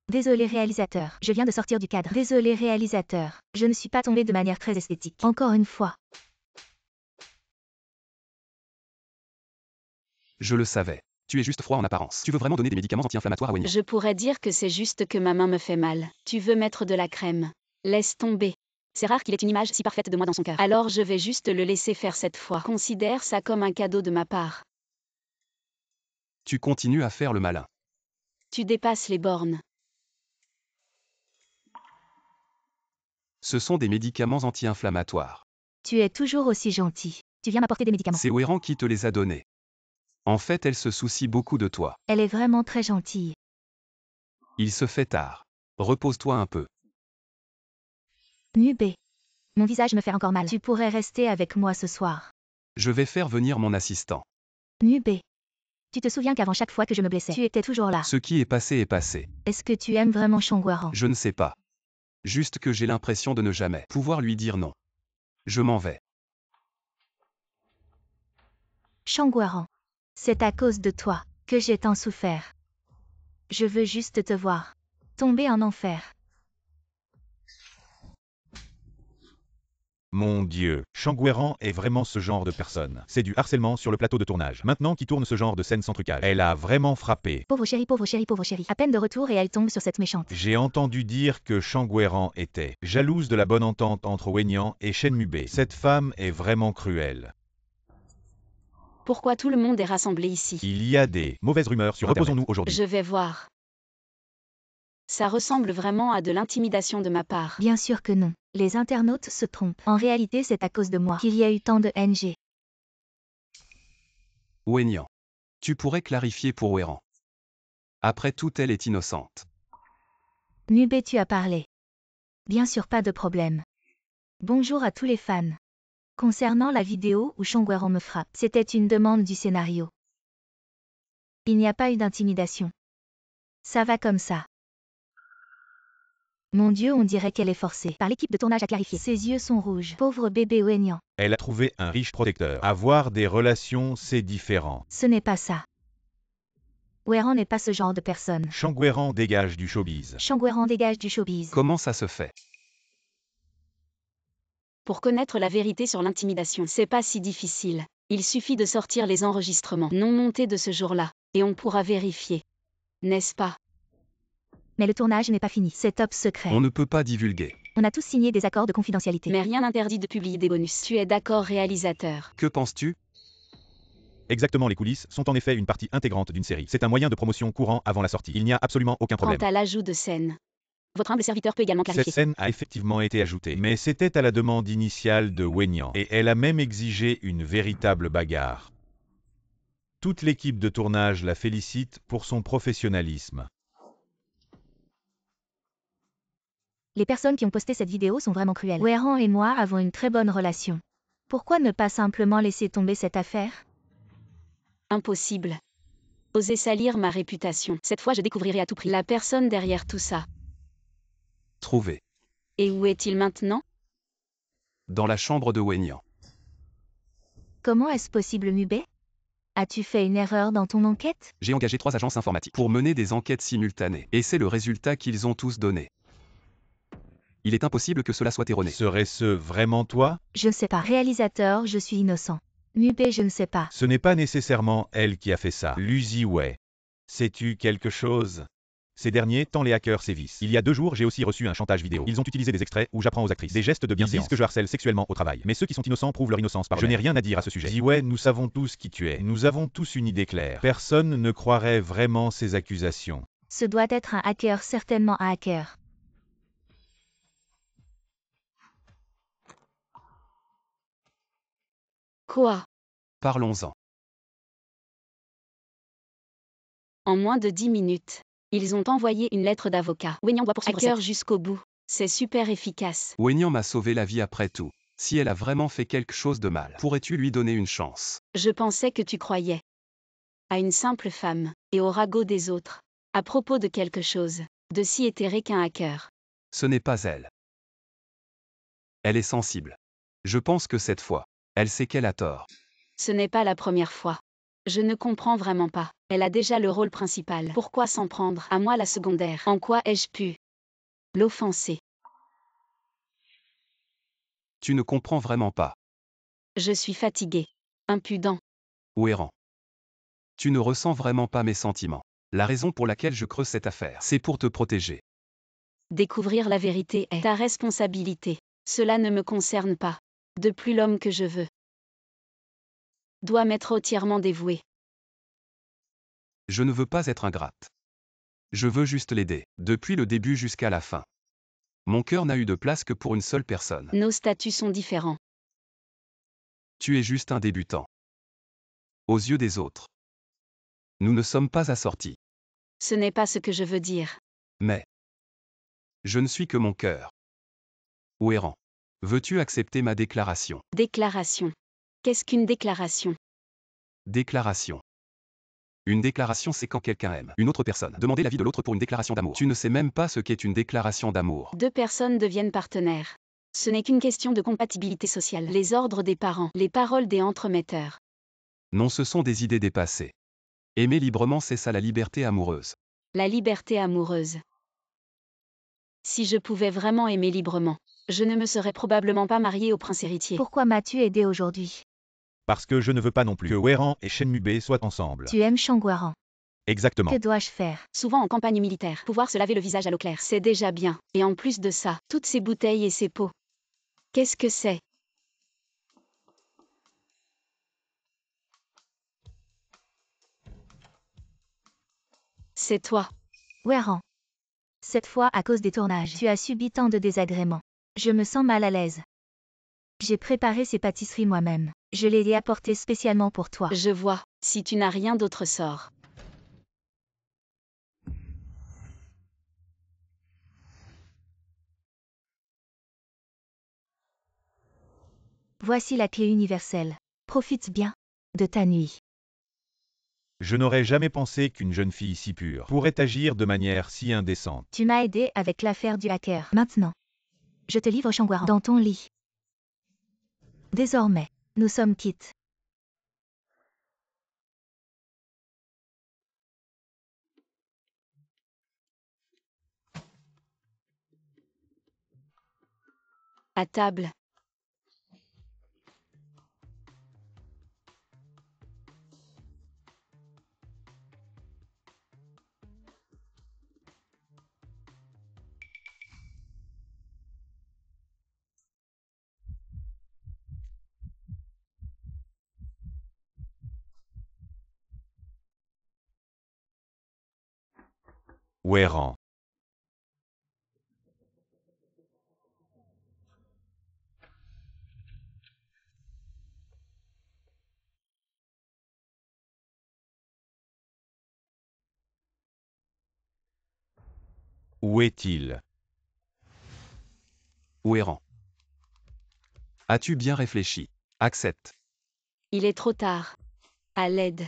Désolé réalisateur, je viens de sortir du cadre. Désolé réalisateur, je ne suis pas tombée de manière très esthétique. Encore une fois. Je le savais. Tu es juste froid en apparence. Tu veux vraiment donner des médicaments anti-inflammatoires à Weiyan? Je pourrais dire que c'est juste que ma main me fait mal. Tu veux mettre de la crème? Laisse tomber. C'est rare qu'il ait une image si parfaite de moi dans son cœur. Alors je vais juste le laisser faire cette fois. Considère ça comme un cadeau de ma part. Tu continues à faire le malin. Tu dépasses les bornes. Ce sont des médicaments anti-inflammatoires. Tu es toujours aussi gentil. Tu viens m'apporter des médicaments. C'est Weiran qui te les a donnés. En fait, elle se soucie beaucoup de toi. Elle est vraiment très gentille. Il se fait tard. Repose-toi un peu. Mube. Mon visage me fait encore mal. Tu pourrais rester avec moi ce soir. Je vais faire venir mon assistant. Mube. Tu te souviens qu'avant chaque fois que je me blessais, tu étais toujours là. Ce qui est passé est passé. Est-ce que tu aimes vraiment Shangguerang? Je ne sais pas. Juste que j'ai l'impression de ne jamais pouvoir lui dire non. Je m'en vais. Shangguerang. C'est à cause de toi que j'ai tant souffert. Je veux juste te voir tomber en enfer. Mon Dieu, Shangguerang est vraiment ce genre de personne. C'est du harcèlement sur le plateau de tournage. Maintenant qui tourne ce genre de scène sans trucage. Elle a vraiment frappé. Pauvre chérie, pauvre chérie, pauvre chérie. À peine de retour et elle tombe sur cette méchante. J'ai entendu dire que Shangguerang était jalouse de la bonne entente entre Weiyan et Shenmue. Cette femme est vraiment cruelle. Pourquoi tout le monde est rassemblé ici? Il y a des mauvaises rumeurs sur Internet. Reposons-nous aujourd'hui. Je vais voir. Ça ressemble vraiment à de l'intimidation de ma part. Bien sûr que non. Les internautes se trompent. En réalité, c'est à cause de moi qu'il y a eu tant de NG. Weiyan. Tu pourrais clarifier pour Weiran. Après tout, elle est innocente. Mube, tu as parlé. Bien sûr, pas de problème. Bonjour à tous les fans. Concernant la vidéo où Shangguerang me frappe, c'était une demande du scénario. Il n'y a pas eu d'intimidation. Ça va comme ça. Mon Dieu, on dirait qu'elle est forcée par l'équipe de tournage à clarifier. Ses yeux sont rouges. Pauvre bébé Weiyan. Elle a trouvé un riche protecteur. Avoir des relations, c'est différent. Ce n'est pas ça. Weiran n'est pas ce genre de personne. Shangguerang dégage du showbiz. Shangguerang dégage du showbiz. Comment ça se fait? Pour connaître la vérité sur l'intimidation, c'est pas si difficile. Il suffit de sortir les enregistrements non montés de ce jour-là, et on pourra vérifier. N'est-ce pas? Mais le tournage n'est pas fini. C'est top secret. On ne peut pas divulguer. On a tous signé des accords de confidentialité. Mais rien n'interdit de publier des bonus. Tu es d'accord, réalisateur? Que penses-tu? Exactement, les coulisses sont en effet une partie intégrante d'une série. C'est un moyen de promotion courant avant la sortie. Il n'y a absolument aucun problème. Quant à l'ajout de scène, votre humble serviteur peut également clarifier. Cette scène a effectivement été ajoutée, mais c'était à la demande initiale de Weiyan, et elle a même exigé une véritable bagarre. Toute l'équipe de tournage la félicite pour son professionnalisme. Les personnes qui ont posté cette vidéo sont vraiment cruelles. Weiran et moi avons une très bonne relation. Pourquoi ne pas simplement laisser tomber cette affaire? Impossible. Osez salir ma réputation. Cette fois, je découvrirai à tout prix la personne derrière tout ça. Trouvé. Et où est-il maintenant? Dans la chambre de Weiyan. Comment est-ce possible, Mube? As-tu fait une erreur dans ton enquête? J'ai engagé 3 agences informatiques pour mener des enquêtes simultanées. Et c'est le résultat qu'ils ont tous donné. Il est impossible que cela soit erroné. Serait-ce vraiment toi? Je ne sais pas. Réalisateur, je suis innocent. Mubé, je ne sais pas. Ce n'est pas nécessairement elle qui a fait ça. Lu Ziwei. Sais-tu quelque chose? Ces derniers temps les hackers sévissent. Il y a 2 jours, j'ai aussi reçu un chantage vidéo. Ils ont utilisé des extraits où j'apprends aux actrices des gestes de bienséance. Ils disent que je harcèle sexuellement au travail. Mais ceux qui sont innocents prouvent leur innocence par eux-mêmes. Je n'ai rien à dire à ce sujet. Ziwei, nous savons tous qui tu es. Nous avons tous une idée claire. Personne ne croirait vraiment ces accusations. Ce doit être un hacker, certainement un hacker. Quoi? Parlons-en. En moins de 10 minutes, ils ont envoyé une lettre d'avocat. Wenyan doit poursuivre hacker jusqu'au bout. C'est super efficace. Wenyan m'a sauvé la vie après tout. Si elle a vraiment fait quelque chose de mal, pourrais-tu lui donner une chance? Je pensais que tu croyais à une simple femme, et au ragot des autres, à propos de quelque chose de si éthéré qu'un hacker. Ce n'est pas elle. Elle est sensible. Je pense que cette fois, elle sait qu'elle a tort. Ce n'est pas la première fois. Je ne comprends vraiment pas. Elle a déjà le rôle principal. Pourquoi s'en prendre à moi la secondaire? En quoi ai-je pu l'offenser? Tu ne comprends vraiment pas. Je suis fatigué. Impudent. Ou errant. Tu ne ressens vraiment pas mes sentiments. La raison pour laquelle je creuse cette affaire, c'est pour te protéger. Découvrir la vérité est ta responsabilité. Cela ne me concerne pas. De plus, l'homme que je veux doit m'être entièrement dévoué. Je ne veux pas être ingrate. Je veux juste l'aider, depuis le début jusqu'à la fin. Mon cœur n'a eu de place que pour une seule personne. Nos statuts sont différents. Tu es juste un débutant. Aux yeux des autres. Nous ne sommes pas assortis. Ce n'est pas ce que je veux dire. Mais je ne suis que mon cœur. Ou errant. Veux-tu accepter ma déclaration? Déclaration. Qu'est-ce qu'une déclaration? Déclaration. Une déclaration, c'est quand quelqu'un aime une autre personne. Demander l'avis de l'autre pour une déclaration d'amour. Tu ne sais même pas ce qu'est une déclaration d'amour. 2 personnes deviennent partenaires. Ce n'est qu'une question de compatibilité sociale. Les ordres des parents, les paroles des entremetteurs. Non, ce sont des idées dépassées. Aimer librement, c'est ça la liberté amoureuse. La liberté amoureuse. Si je pouvais vraiment aimer librement, je ne me serais probablement pas mariée au prince héritier. Pourquoi m'as-tu aidé aujourd'hui? Parce que je ne veux pas non plus que Weiran et Shen Mubé soient ensemble. Tu aimes Shangwaran. Exactement. Que dois-je faire? Souvent en campagne militaire, pouvoir se laver le visage à l'eau claire, c'est déjà bien. Et en plus de ça, toutes ces bouteilles et ces pots. Qu'est-ce que c'est? C'est toi. Weiran. Cette fois, à cause des tournages, tu as subi tant de désagréments. Je me sens mal à l'aise. J'ai préparé ces pâtisseries moi-même. Je les ai apportées spécialement pour toi. Je vois, si tu n'as rien d'autre sort. Voici la clé universelle. Profite bien de ta nuit. Je n'aurais jamais pensé qu'une jeune fille si pure pourrait agir de manière si indécente. Tu m'as aidé avec l'affaire du hacker. Maintenant, je te livre Shangwaran dans ton lit. Désormais, nous sommes quittes. À table. Weiran. Où est-il? Ou errant. As-tu bien réfléchi? Accepte. Il est trop tard. À l'aide.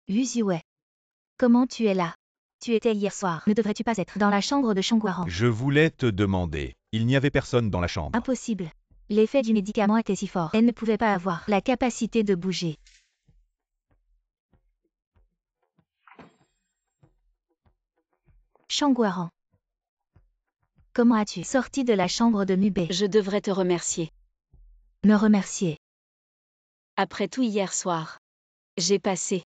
Yuzue. Comment tu es là? Tu étais hier soir. Ne devrais-tu pas être dans la chambre de Shangwaran? Je voulais te demander. Il n'y avait personne dans la chambre. Impossible. L'effet du médicament était si fort. Elle ne pouvait pas avoir la capacité de bouger. Shangwaran. Comment as-tu sorti de la chambre de Mubé? Je devrais te remercier. Me remercier. Après tout hier soir. J'ai passé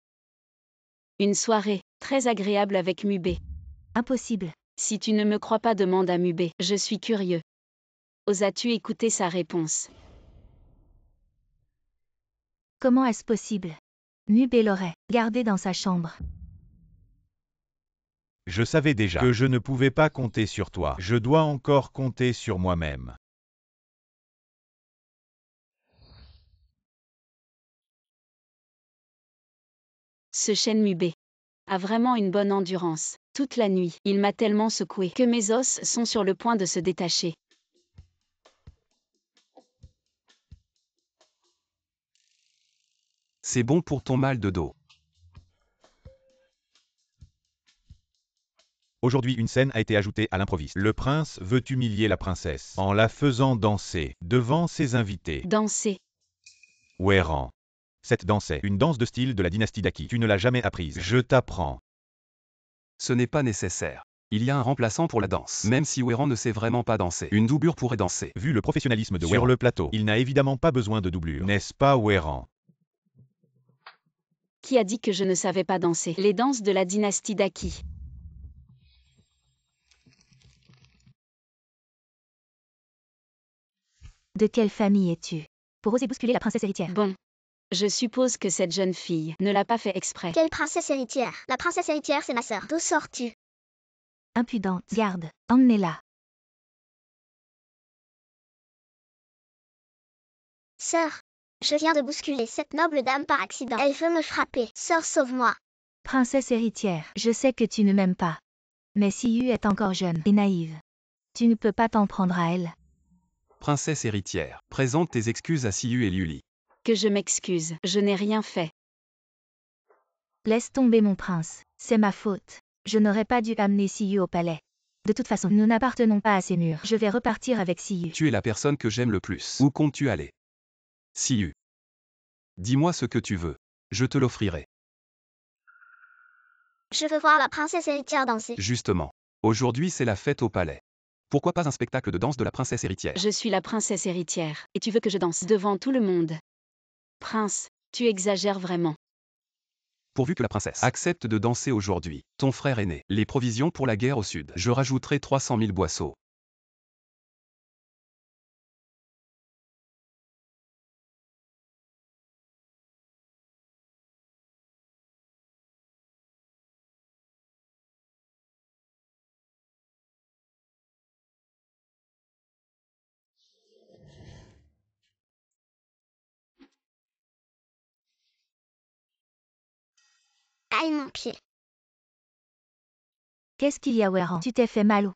une soirée très agréable avec Mubé. Impossible. Si tu ne me crois pas, demande à Mubé. Je suis curieux. Osas-tu écouter sa réponse? Comment est-ce possible? Mubé l'aurait gardé dans sa chambre. Je savais déjà que je ne pouvais pas compter sur toi. Je dois encore compter sur moi-même. Ce chêne Mubé a vraiment une bonne endurance. Toute la nuit, il m'a tellement secoué que mes os sont sur le point de se détacher. C'est bon pour ton mal de dos. Aujourd'hui, une scène a été ajoutée à l'improviste. Le prince veut humilier la princesse en la faisant danser devant ses invités. Danser. Wéran. Cette danse est une danse de style de la dynastie d'Aki. Tu ne l'as jamais apprise. Je t'apprends. Ce n'est pas nécessaire. Il y a un remplaçant pour la danse. Même si Wéran ne sait vraiment pas danser, une doublure pourrait danser. Vu le professionnalisme de Sur Wéran sur le plateau, il n'a évidemment pas besoin de doublure. N'est-ce pas, Wéran? Qui a dit que je ne savais pas danser? Les danses de la dynastie d'Aki. De quelle famille es-tu? Pour oser bousculer la princesse héritière. Bon. Je suppose que cette jeune fille ne l'a pas fait exprès. Quelle princesse héritière? La princesse héritière, c'est ma sœur. D'où sors-tu? Impudente. Garde. Emmenez-la. Sœur, je viens de bousculer cette noble dame par accident. Elle veut me frapper. Sœur, sauve-moi. Princesse héritière, je sais que tu ne m'aimes pas. Mais Siyu est encore jeune et naïve. Tu ne peux pas t'en prendre à elle. Princesse héritière, présente tes excuses à Siyu et Liuli. Que je m'excuse, je n'ai rien fait. Laisse tomber mon prince, c'est ma faute. Je n'aurais pas dû amener Siyu au palais. De toute façon, nous n'appartenons pas à ces murs. Je vais repartir avec Siyu. Tu es la personne que j'aime le plus. Où comptes-tu aller? Siyu. Dis-moi ce que tu veux. Je te l'offrirai. Je veux voir la princesse héritière danser. Justement. Aujourd'hui c'est la fête au palais. Pourquoi pas un spectacle de danse de la princesse héritière? Je suis la princesse héritière, et tu veux que je danse devant tout le monde? Prince, tu exagères vraiment. Pourvu que la princesse accepte de danser aujourd'hui. Ton frère aîné. Les provisions pour la guerre au sud. Je rajouterai 300 000 boisseaux. Aïe mon pied. Qu'est-ce qu'il y a, Wéran? Tu t'es fait mal ou?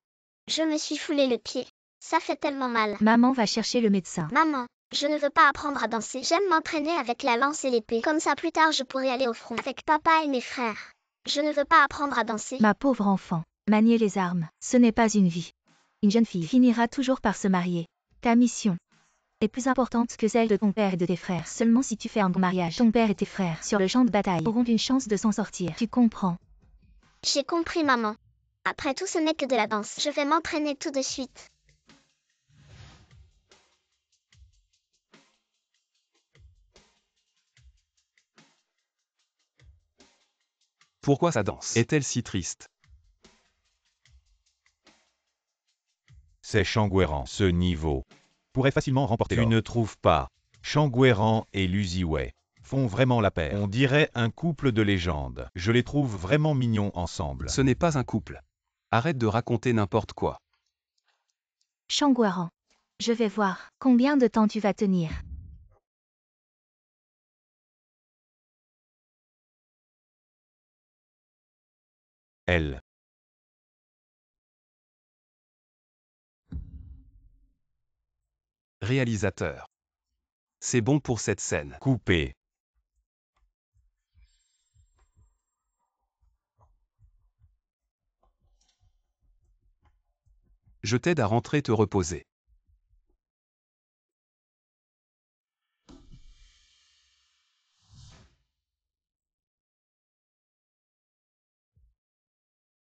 Je me suis foulé le pied. Ça fait tellement mal. Maman va chercher le médecin. Maman, je ne veux pas apprendre à danser. J'aime m'entraîner avec la lance et l'épée. Comme ça plus tard je pourrai aller au front avec papa et mes frères. Je ne veux pas apprendre à danser. Ma pauvre enfant, manier les armes, ce n'est pas une vie. Une jeune fille finira toujours par se marier. Ta mission est plus importante que celle de ton père et de tes frères. Seulement si tu fais un bon mariage, ton père et tes frères sur le champ de bataille auront une chance de s'en sortir. Tu comprends? J'ai compris maman. Après tout ce n'est que de la danse. Je vais m'entraîner tout de suite. Pourquoi sa danse est-elle si triste? C'est Shangwéran. Ce niveau pourrait facilement remporter l'or. Tu ne trouves pas? Shangwéran et Luziwei font vraiment la paire. On dirait un couple de légende. Je les trouve vraiment mignons ensemble. Ce n'est pas un couple. Arrête de raconter n'importe quoi. Shangwéran, je vais voir combien de temps tu vas tenir. Elle. Réalisateur. C'est bon pour cette scène. Coupé. Je t'aide à rentrer te reposer.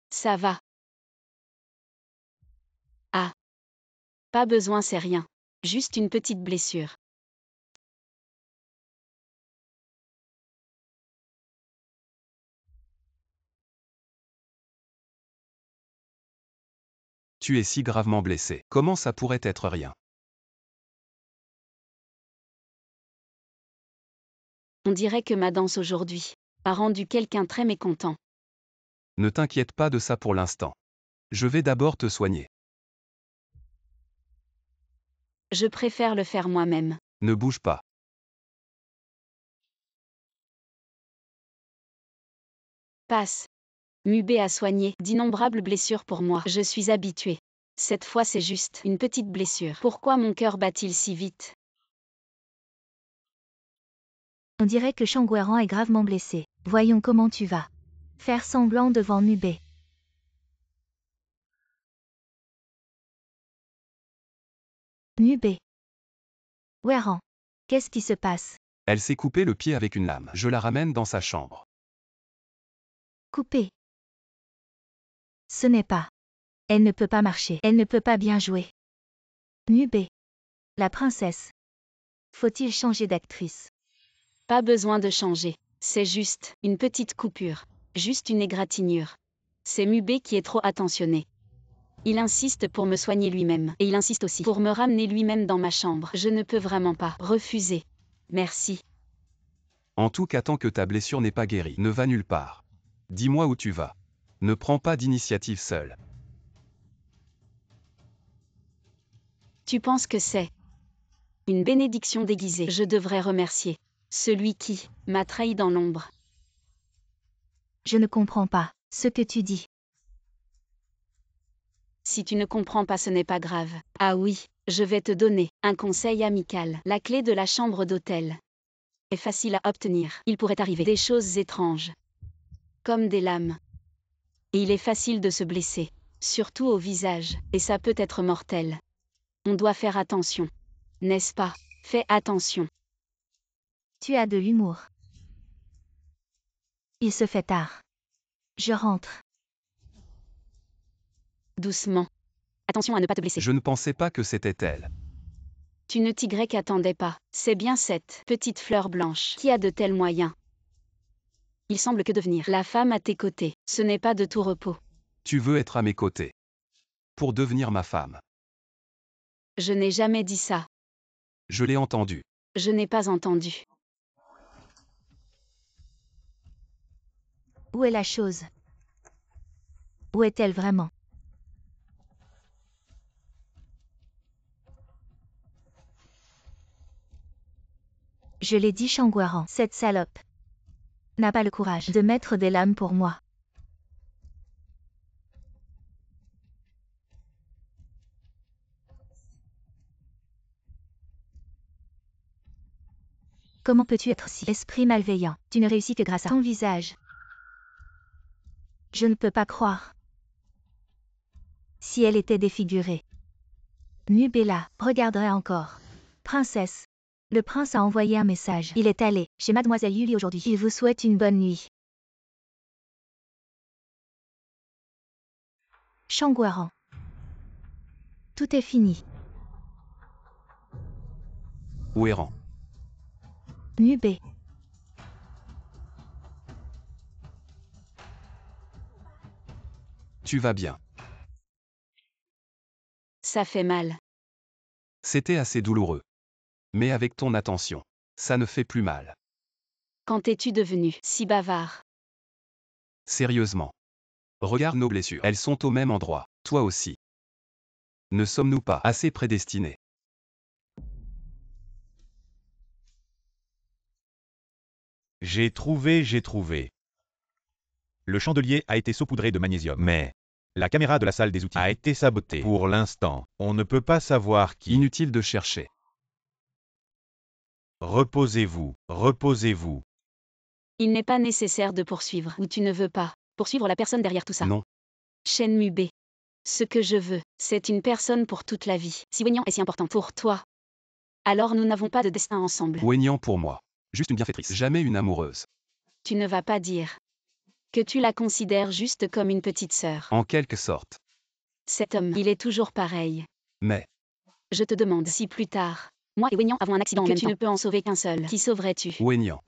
Ça va. Ah. Pas besoin, c'est rien. Juste une petite blessure. Tu es si gravement blessé. Comment ça pourrait être rien? On dirait que ma danse aujourd'hui a rendu quelqu'un très mécontent. Ne t'inquiète pas de ça pour l'instant. Je vais d'abord te soigner. Je préfère le faire moi-même. Ne bouge pas. Passe. Mubé a soigné d'innombrables blessures pour moi. Je suis habituée. Cette fois c'est juste une petite blessure. Pourquoi mon cœur bat-il si vite? On dirait que Shangguerang est gravement blessé. Voyons comment tu vas. Faire semblant devant Mubé. Mubé. Werang. Qu'est-ce qui se passe? Elle s'est coupé le pied avec une lame. Je la ramène dans sa chambre. Coupé. Ce n'est pas. Elle ne peut pas marcher. Elle ne peut pas bien jouer. Mubé. La princesse. Faut-il changer d'actrice? Pas besoin de changer. C'est juste une petite coupure. Juste une égratignure. C'est Mubé qui est trop attentionné. Il insiste pour me soigner lui-même. Et il insiste aussi pour me ramener lui-même dans ma chambre. Je ne peux vraiment pas refuser. Merci. En tout cas, tant que ta blessure n'est pas guérie, ne va nulle part. Dis-moi où tu vas. Ne prends pas d'initiative seule. Tu penses que c'est une bénédiction déguisée? Je devrais remercier celui qui m'a trahi dans l'ombre. Je ne comprends pas ce que tu dis. Si tu ne comprends pas, ce n'est pas grave. Ah oui, je vais te donner un conseil amical. La clé de la chambre d'hôtel est facile à obtenir. Il pourrait arriver des choses étranges, comme des lames. Et il est facile de se blesser, surtout au visage, et ça peut être mortel. On doit faire attention, n'est-ce pas? Fais attention. Tu as de l'humour. Il se fait tard. Je rentre. Doucement. Attention à ne pas te blesser. Je ne pensais pas que c'était elle. Tu ne t'attendais pas. C'est bien cette petite fleur blanche qui a de tels moyens. Il semble que devenir la femme à tes côtés, ce n'est pas de tout repos. Tu veux être à mes côtés. Pour devenir ma femme. Je n'ai jamais dit ça. Je l'ai entendu. Je n'ai pas entendu. Où est la chose? Où est-elle vraiment? Je l'ai dit, Shangguerang. Cette salope n'a pas le courage de mettre des lames pour moi. Comment peux-tu être si esprit malveillant? Tu ne réussis que grâce à ton visage. Je ne peux pas croire. Si elle était défigurée. Nubella regarderait encore. Princesse. Le prince a envoyé un message. Il est allé chez Mademoiselle Yuli aujourd'hui. Il vous souhaite une bonne nuit. Shangguerang. Tout est fini. Werang. Mubé. Tu vas bien. Ça fait mal. C'était assez douloureux. Mais avec ton attention, ça ne fait plus mal. Quand es-tu devenu si bavard? Sérieusement. Regarde nos blessures. Elles sont au même endroit. Toi aussi. Ne sommes-nous pas assez prédestinés? J'ai trouvé. Le chandelier a été saupoudré de magnésium, mais la caméra de la salle des outils a été sabotée. Pour l'instant, on ne peut pas savoir qui. Inutile de chercher. Reposez-vous. Il n'est pas nécessaire de poursuivre, ou tu ne veux pas poursuivre la personne derrière tout ça. Non. Shen Mubé. Ce que je veux, c'est une personne pour toute la vie. Si Wenyan est si important pour toi, alors nous n'avons pas de destin ensemble. Wenyan pour moi. Juste une bienfaitrice. Jamais une amoureuse. Tu ne vas pas dire que tu la considères juste comme une petite sœur. En quelque sorte. Cet homme, il est toujours pareil. Mais. Je te demande si plus tard, moi et Wenyan avons un accident en même temps, tu ne peux en sauver qu'un seul. Qui sauverais-tu? Wenyan.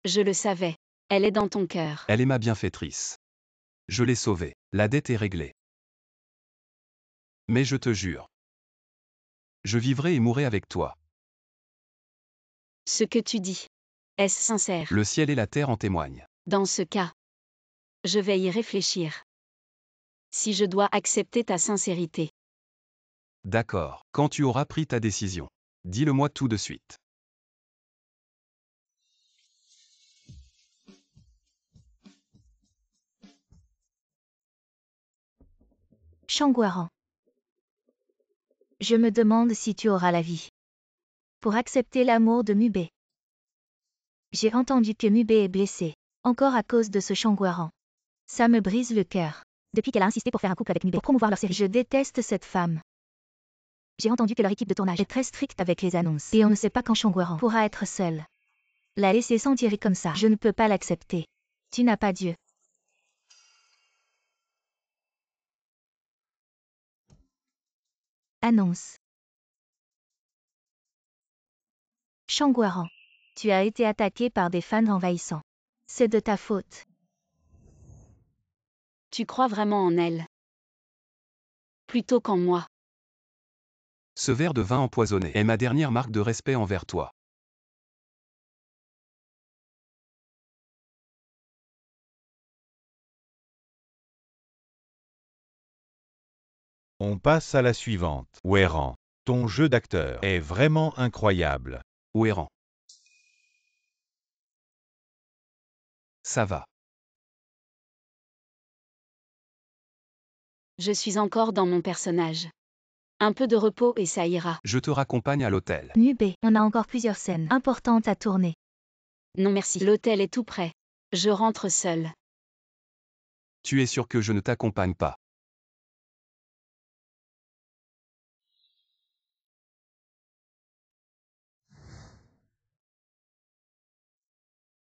Je le savais. Elle est dans ton cœur. Elle est ma bienfaitrice. Je l'ai sauvée. La dette est réglée. Mais je te jure. Je vivrai et mourrai avec toi. Ce que tu dis. Est-ce sincère? Le ciel et la terre en témoignent. Dans ce cas, je vais y réfléchir. Si je dois accepter ta sincérité. D'accord. Quand tu auras pris ta décision, dis-le-moi tout de suite. Shangwaran. Je me demande si tu auras la vie pour accepter l'amour de Mubé. J'ai entendu que Mubé est blessé, encore à cause de ce Shangwaran. Ça me brise le cœur. Depuis qu'elle a insisté pour faire un couple avec Mubé pour promouvoir leur série. Je déteste cette femme. J'ai entendu que leur équipe de tournage est très stricte avec les annonces. Et on ne sait pas quand Shangwaran pourra être seule. La laisser s'en tirer comme ça, je ne peux pas l'accepter. Tu n'as pas Dieu. Annonce. Shangwaran. Tu as été attaqué par des fans envahissants. C'est de ta faute. Tu crois vraiment en elle? Plutôt qu'en moi. Ce verre de vin empoisonné est ma dernière marque de respect envers toi. On passe à la suivante. Weiran, ton jeu d'acteur est vraiment incroyable. Weiran. Ça va. Je suis encore dans mon personnage. Un peu de repos et ça ira. Je te raccompagne à l'hôtel. Mubé, on a encore plusieurs scènes importantes à tourner. Non merci. L'hôtel est tout prêt. Je rentre seule. Tu es sûr que je ne t'accompagne pas?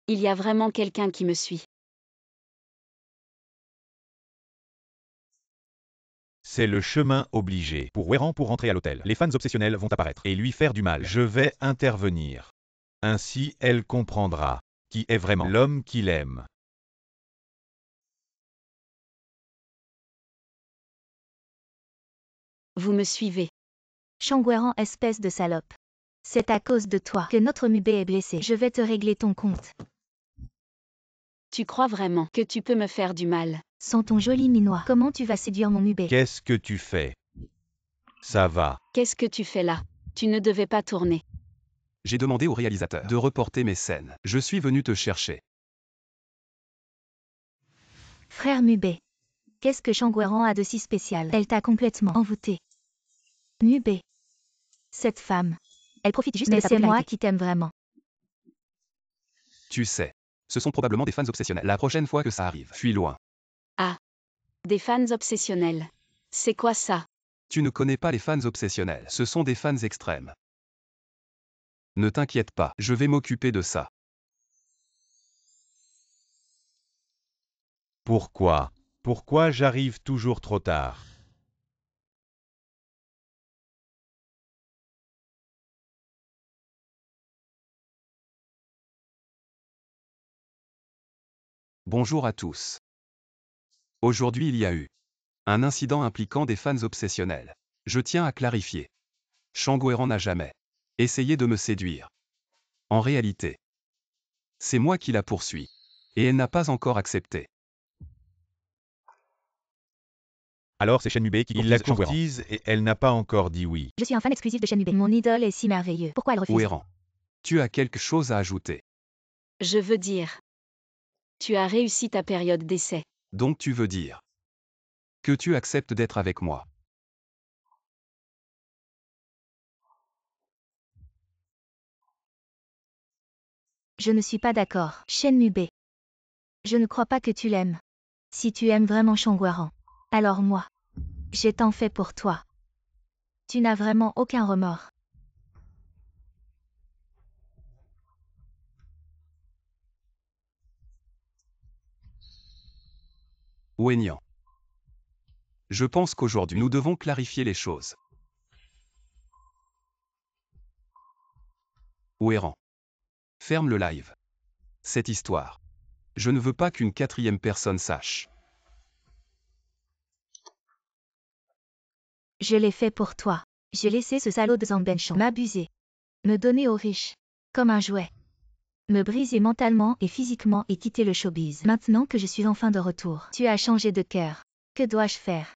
Il y a vraiment quelqu'un qui me suit. C'est le chemin obligé pour Weiran pour rentrer à l'hôtel. Les fans obsessionnels vont apparaître et lui faire du mal. Je vais intervenir. Ainsi, elle comprendra qui est vraiment l'homme qu'il aime. Vous me suivez. Shangwaran, espèce de salope. C'est à cause de toi que notre Mubé est blessé. Je vais te régler ton compte. Tu crois vraiment que tu peux me faire du mal? Sans ton joli minois, comment tu vas séduire mon Mubé? Qu'est-ce que tu fais? Ça va. Qu'est-ce que tu fais là? Tu ne devais pas tourner. J'ai demandé au réalisateur de reporter mes scènes. Je suis venu te chercher. Frère Mubé. Qu'est-ce que Shangwaran a de si spécial? Elle t'a complètement envoûté. Mubé. Cette femme. Elle profite juste de ta popularité. Mais c'est moi qui t'aime vraiment. Tu sais. Ce sont probablement des fans obsessionnels. La prochaine fois que ça arrive, fuis loin. Ah. Des fans obsessionnels. C'est quoi ça? Tu ne connais pas les fans obsessionnels. Ce sont des fans extrêmes. Ne t'inquiète pas, je vais m'occuper de ça. Pourquoi? Pourquoi j'arrive toujours trop tard? Bonjour à tous. Aujourd'hui il y a eu un incident impliquant des fans obsessionnels. Je tiens à clarifier. Shangwaran n'a jamais essayé de me séduire. En réalité, c'est moi qui la poursuis. Et elle n'a pas encore accepté. Alors c'est Shen Mubé qui la courtise et elle n'a pas encore dit oui. Je suis un fan exclusif de Shen Mubé. Mon idole est si merveilleux. Pourquoi elle refuse? Weiran, tu as quelque chose à ajouter. Je veux dire. Tu as réussi ta période d'essai. Donc tu veux dire que tu acceptes d'être avec moi. Je ne suis pas d'accord. Shen Mubé. Je ne crois pas que tu l'aimes. Si tu aimes vraiment Shangwaran, alors moi, j'ai tant fait pour toi. Tu n'as vraiment aucun remords. Weiran. Je pense qu'aujourd'hui nous devons clarifier les choses. Weiran. Ferme le live. Cette histoire. Je ne veux pas qu'une quatrième personne sache. Je l'ai fait pour toi. J'ai laissé ce salaud de Zhang Benchong m'abuser. Me donner aux riches. Comme un jouet. Me briser mentalement et physiquement et quitter le showbiz. Maintenant que je suis enfin de retour, tu as changé de cœur. Que dois-je faire?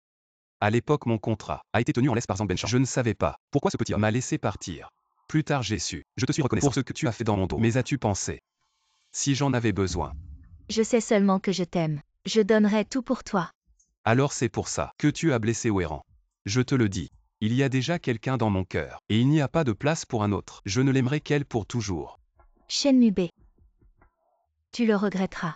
À l'époque, mon contrat a été tenu en laisse par Zhang Benchong. Je ne savais pas pourquoi ce petit homme m'a laissé partir. Plus tard, j'ai su. Je te suis reconnaissant pour ce que tu as fait dans mon dos. Mais as-tu pensé si j'en avais besoin? Je sais seulement que je t'aime. Je donnerai tout pour toi. Alors c'est pour ça que tu as blessé Weiran. Je te le dis. Il y a déjà quelqu'un dans mon cœur, et il n'y a pas de place pour un autre. Je ne l'aimerai qu'elle pour toujours. Shen Mubei. Tu le regretteras.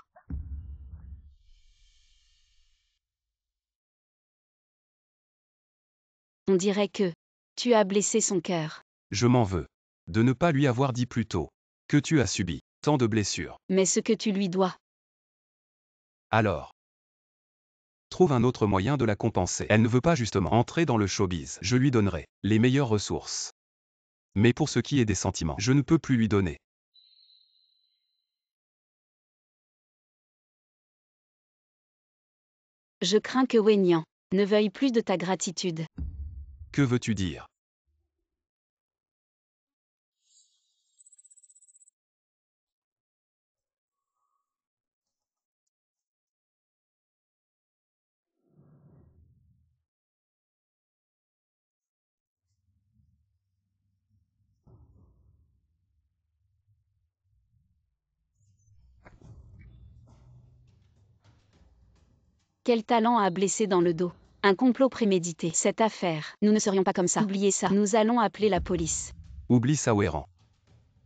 On dirait que tu as blessé son cœur. Je m'en veux de ne pas lui avoir dit plus tôt que tu as subi tant de blessures. Mais ce que tu lui dois, Alors, trouve un autre moyen de la compenser. Elle ne veut pas justement entrer dans le showbiz. Je lui donnerai les meilleures ressources. Mais pour ce qui est des sentiments, je ne peux plus lui donner. je crains que Weinian ne veuille plus de ta gratitude. Que veux-tu dire? Quel talent a blessé dans le dos. Un complot prémédité. Cette affaire, nous ne serions pas comme ça. Oubliez ça. Nous allons appeler la police. Oublie ça, Weiran.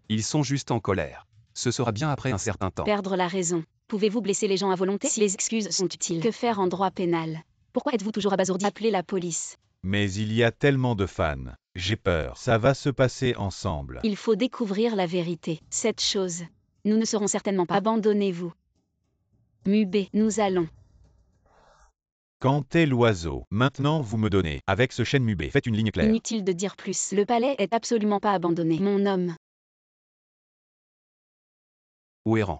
Ils sont juste en colère. Ce sera bien après un certain temps. Perdre la raison. Pouvez-vous blesser les gens à volonté si les excuses sont utiles? Que faire en droit pénal? Pourquoi êtes-vous toujours abasourdi? Appelez la police. Mais il y a tellement de fans. J'ai peur. Ça va se passer ensemble. Il faut découvrir la vérité. Cette chose. Nous ne serons certainement pas. Abandonnez-vous. Mubei, nous allons. Quand est l'oiseau? Maintenant vous me donnez. Avec ce Shen Mubei, faites une ligne claire. Inutile de dire plus. Le palais est absolument pas abandonné. Mon homme. Weiran.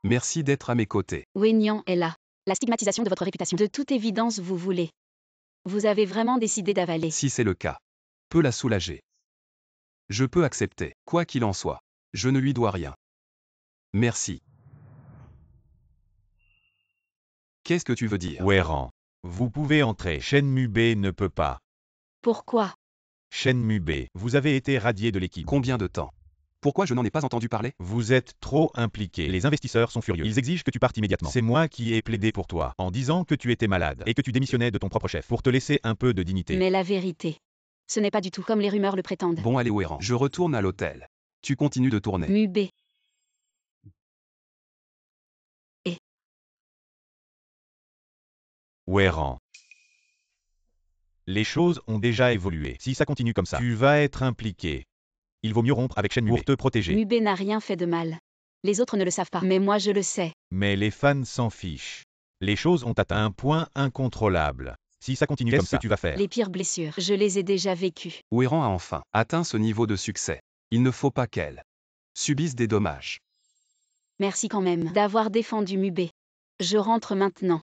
Merci d'être à mes côtés. Weinian est là. La stigmatisation de votre réputation. De toute évidence, vous voulez. Vous avez vraiment décidé d'avaler. Si c'est le cas, peux la soulager. Je peux accepter, quoi qu'il en soit. Je ne lui dois rien. Merci. Qu'est-ce que tu veux dire? Weiran. Vous pouvez entrer. Shen Mubei ne peut pas. Pourquoi? Shen Mubei, vous avez été radié de l'équipe. Combien de temps? Pourquoi je n'en ai pas entendu parler? Vous êtes trop impliqué. Les investisseurs sont furieux. Ils exigent que tu partes immédiatement. C'est moi qui ai plaidé pour toi, en disant que tu étais malade et que tu démissionnais de ton propre chef pour te laisser un peu de dignité. Mais la vérité. Ce n'est pas du tout comme les rumeurs le prétendent. Bon, allez, Weiran. Je retourne à l'hôtel. Tu continues de tourner. Mubei. Weiran. Les choses ont déjà évolué. Si ça continue comme ça, tu vas être impliqué. Il vaut mieux rompre avec Shen Mubei pour te protéger. Mubei n'a rien fait de mal. Les autres ne le savent pas. Mais moi je le sais. Mais les fans s'en fichent. Les choses ont atteint un point incontrôlable. Si ça continue comme ça, qu'est-ce que tu vas faire? Les pires blessures, je les ai déjà vécues. Weiran a enfin atteint ce niveau de succès. Il ne faut pas qu'elle subisse des dommages. Merci quand même d'avoir défendu Mubei. Je rentre maintenant.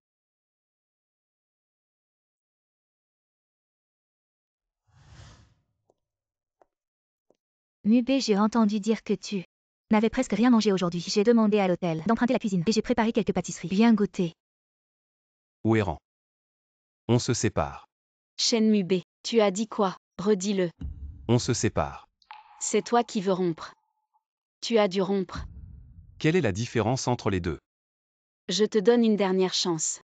Mubei, j'ai entendu dire que tu n'avais presque rien mangé aujourd'hui. J'ai demandé à l'hôtel d'emprunter la cuisine et j'ai préparé quelques pâtisseries. Bien goûter. Weiran. On se sépare. Shen Mubei, tu as dit quoi? Redis-le. On se sépare. C'est toi qui veux rompre. Tu as dû rompre. Quelle est la différence entre les deux? Je te donne une dernière chance.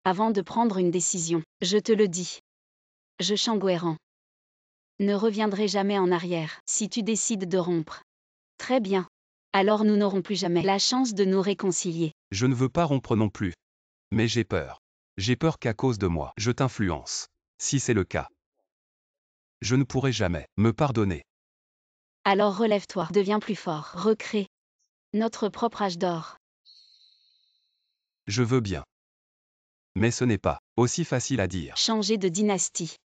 Avant de prendre une décision, je te le dis. Je Shang Weiran. Ne reviendrai jamais en arrière si tu décides de rompre. Très bien. Alors nous n'aurons plus jamais la chance de nous réconcilier. Je ne veux pas rompre non plus. Mais j'ai peur. J'ai peur qu'à cause de moi, je t'influence. Si c'est le cas, je ne pourrai jamais me pardonner. Alors relève-toi, deviens plus fort, recrée notre propre âge d'or. Je veux bien. Mais ce n'est pas aussi facile à dire. Changer de dynastie.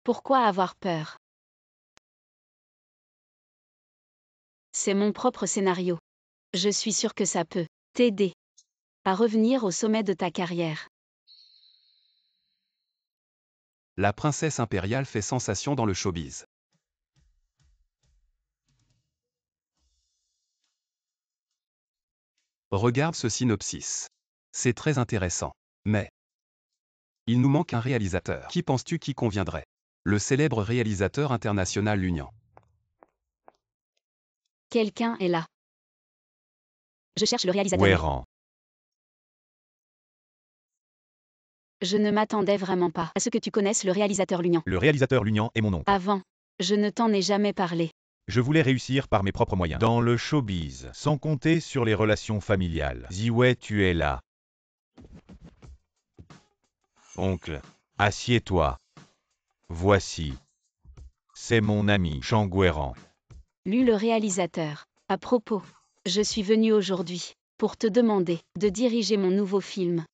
Pourquoi avoir peur? C'est mon propre scénario. Je suis sûre que ça peut t'aider à revenir au sommet de ta carrière. La princesse impériale fait sensation dans le showbiz. Regarde ce synopsis. C'est très intéressant. Mais il nous manque un réalisateur. Qui penses-tu qui conviendrait? Le célèbre réalisateur international Lunian. Quelqu'un est là. Je cherche le réalisateur. Weyran. Je ne m'attendais vraiment pas à ce que tu connaisses le réalisateur Lunian. Le réalisateur Lunian est mon oncle. Avant, je ne t'en ai jamais parlé. Je voulais réussir par mes propres moyens. Dans le showbiz, sans compter sur les relations familiales. Ziwei, tu es là. Oncle, assieds-toi. Voici. C'est mon ami, Shang Weyran. Lu le réalisateur. À propos, je suis venu aujourd'hui pour te demander de diriger mon nouveau film.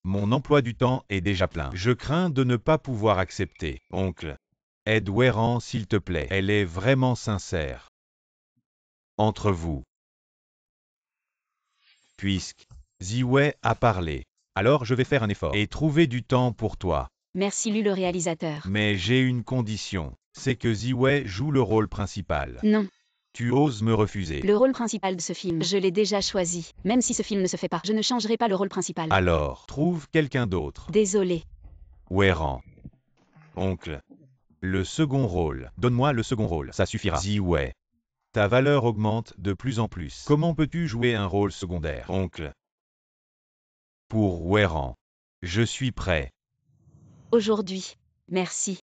Mon emploi du temps est déjà plein. Je crains de ne pas pouvoir accepter. Oncle, aide Weyran s'il te plaît. Elle est vraiment sincère. Entre vous. Puisque Ziwei a parlé, alors je vais faire un effort et trouver du temps pour toi. Merci Lu le réalisateur. Mais j'ai une condition, c'est que Ziwei joue le rôle principal. Non, Tu oses me refuser. le rôle principal de ce film, je l'ai déjà choisi. Même si ce film ne se fait pas, je ne changerai pas le rôle principal. Alors, trouve quelqu'un d'autre. Désolé. Weyran. Oncle. Le second rôle. Donne-moi le second rôle, ça suffira. Ziwei. Ta valeur augmente de plus en plus. Comment peux-tu jouer un rôle secondaire, oncle? Pour Weyran. Je suis prêt. Aujourd'hui. Merci.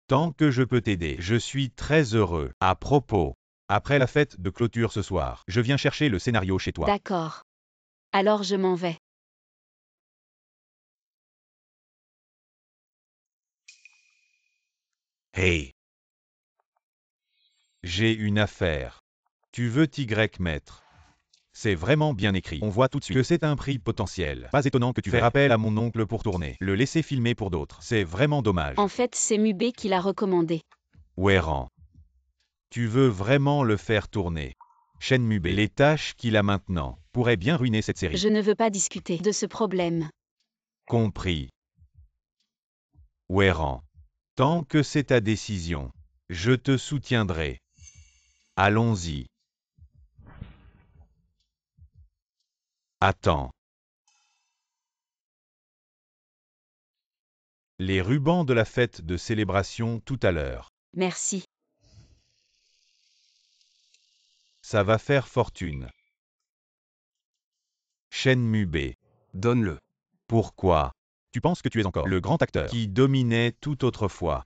Tant que je peux t'aider, je suis très heureux. À propos, après la fête de clôture ce soir, je viens chercher le scénario chez toi. D'accord. Alors je m'en vais. Hey. J'ai une affaire. Tu veux Y mettre? C'est vraiment bien écrit. On voit tout de suite que c'est un prix potentiel. Pas étonnant que tu fais appel à mon oncle pour tourner. Le laisser filmer pour d'autres. C'est vraiment dommage. En fait, c'est Mubé qui l'a recommandé. Weyran. Tu veux vraiment le faire tourner. Shen Mubé. Les tâches qu'il a maintenant pourraient bien ruiner cette série. Je ne veux pas discuter de ce problème. Compris. Weyran. Tant que c'est ta décision, je te soutiendrai. Allons-y. Attends. Les rubans de la fête de célébration tout à l'heure. Merci. Ça va faire fortune. Shen Mubé. Donne-le. Pourquoi? Tu penses que tu es encore le grand acteur qui dominait tout autrefois.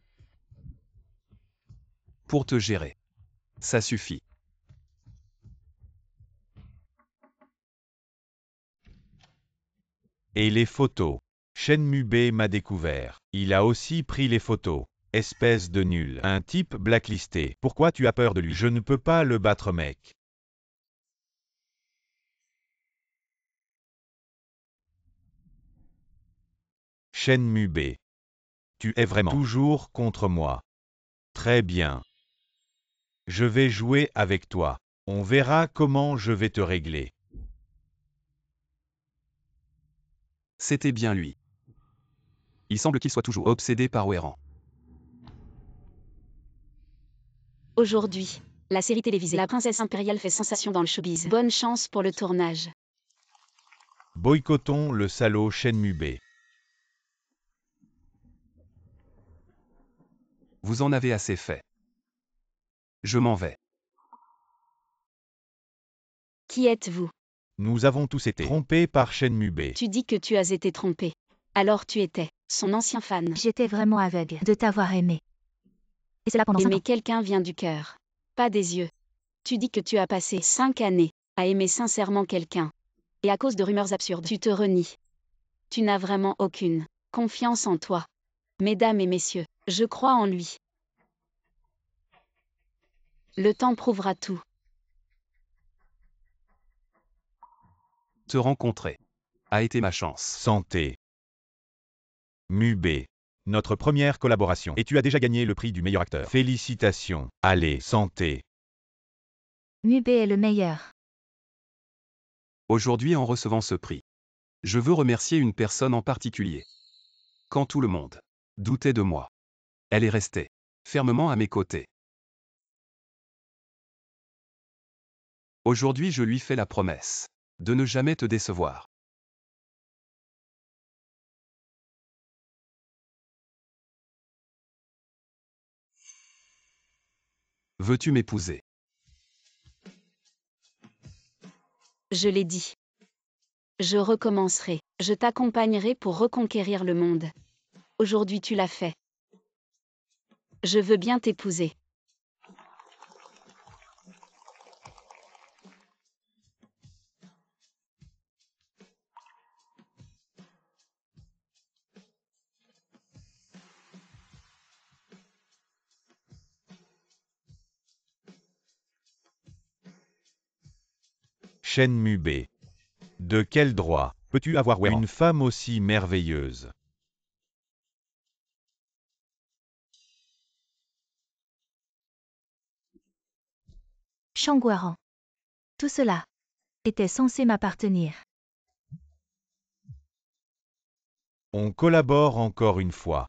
Pour te gérer. Ça suffit. Et les photos. Shen Mubé m'a découvert. Il a aussi pris les photos. Espèce de nul. Un type blacklisté. Pourquoi tu as peur de lui? Je ne peux pas le battre, mec. Shen Mubé. Tu es vraiment toujours contre moi. Très bien. Je vais jouer avec toi. On verra comment je vais te régler. C'était bien lui. Il semble qu'il soit toujours obsédé par Weyran. Aujourd'hui, la série télévisée La princesse impériale fait sensation dans le showbiz. Bonne chance pour le tournage. Boycottons le salaud Shen Mubé. Vous en avez assez fait. Je m'en vais. Qui êtes-vous? Nous avons tous été trompés par Shen Mubé. Tu dis que tu as été trompé. Alors tu étais son ancien fan. J'étais vraiment aveugle de t'avoir aimé. Et cela pendant 5 Aimer ans. quelqu'un vient du cœur, pas des yeux. Tu dis que tu as passé 5 années à aimer sincèrement quelqu'un. Et à cause de rumeurs absurdes, tu te renies. Tu n'as vraiment aucune confiance en toi. Mesdames et messieurs, je crois en lui. Le temps prouvera tout. Te rencontrer a été ma chance. Santé. Mubé. Notre première collaboration. Et tu as déjà gagné le prix du meilleur acteur. Félicitations. Allez, santé. Mubé est le meilleur. Aujourd'hui, en recevant ce prix, je veux remercier une personne en particulier. Quand tout le monde doutait de moi. Elle est restée fermement à mes côtés. Aujourd'hui je lui fais la promesse de ne jamais te décevoir. Veux-tu m'épouser? Je l'ai dit. Je recommencerai. Je t'accompagnerai pour reconquérir le monde. Aujourd'hui tu l'as fait. Je veux bien t'épouser. Shen Mubei. De quel droit peux-tu avoir Wéran, une femme aussi merveilleuse? Shangguarang. Tout cela était censé m'appartenir. On collabore encore une fois.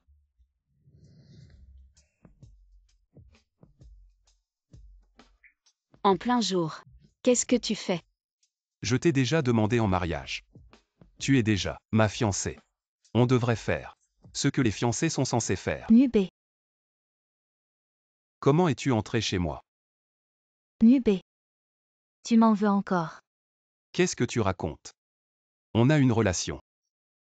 En plein jour. Qu'est-ce que tu fais? Je t'ai déjà demandé en mariage. Tu es déjà ma fiancée. On devrait faire ce que les fiancés sont censés faire. Mubei. Comment es-tu entré chez moi? Mubei. Tu m'en veux encore. Qu'est-ce que tu racontes? On a une relation.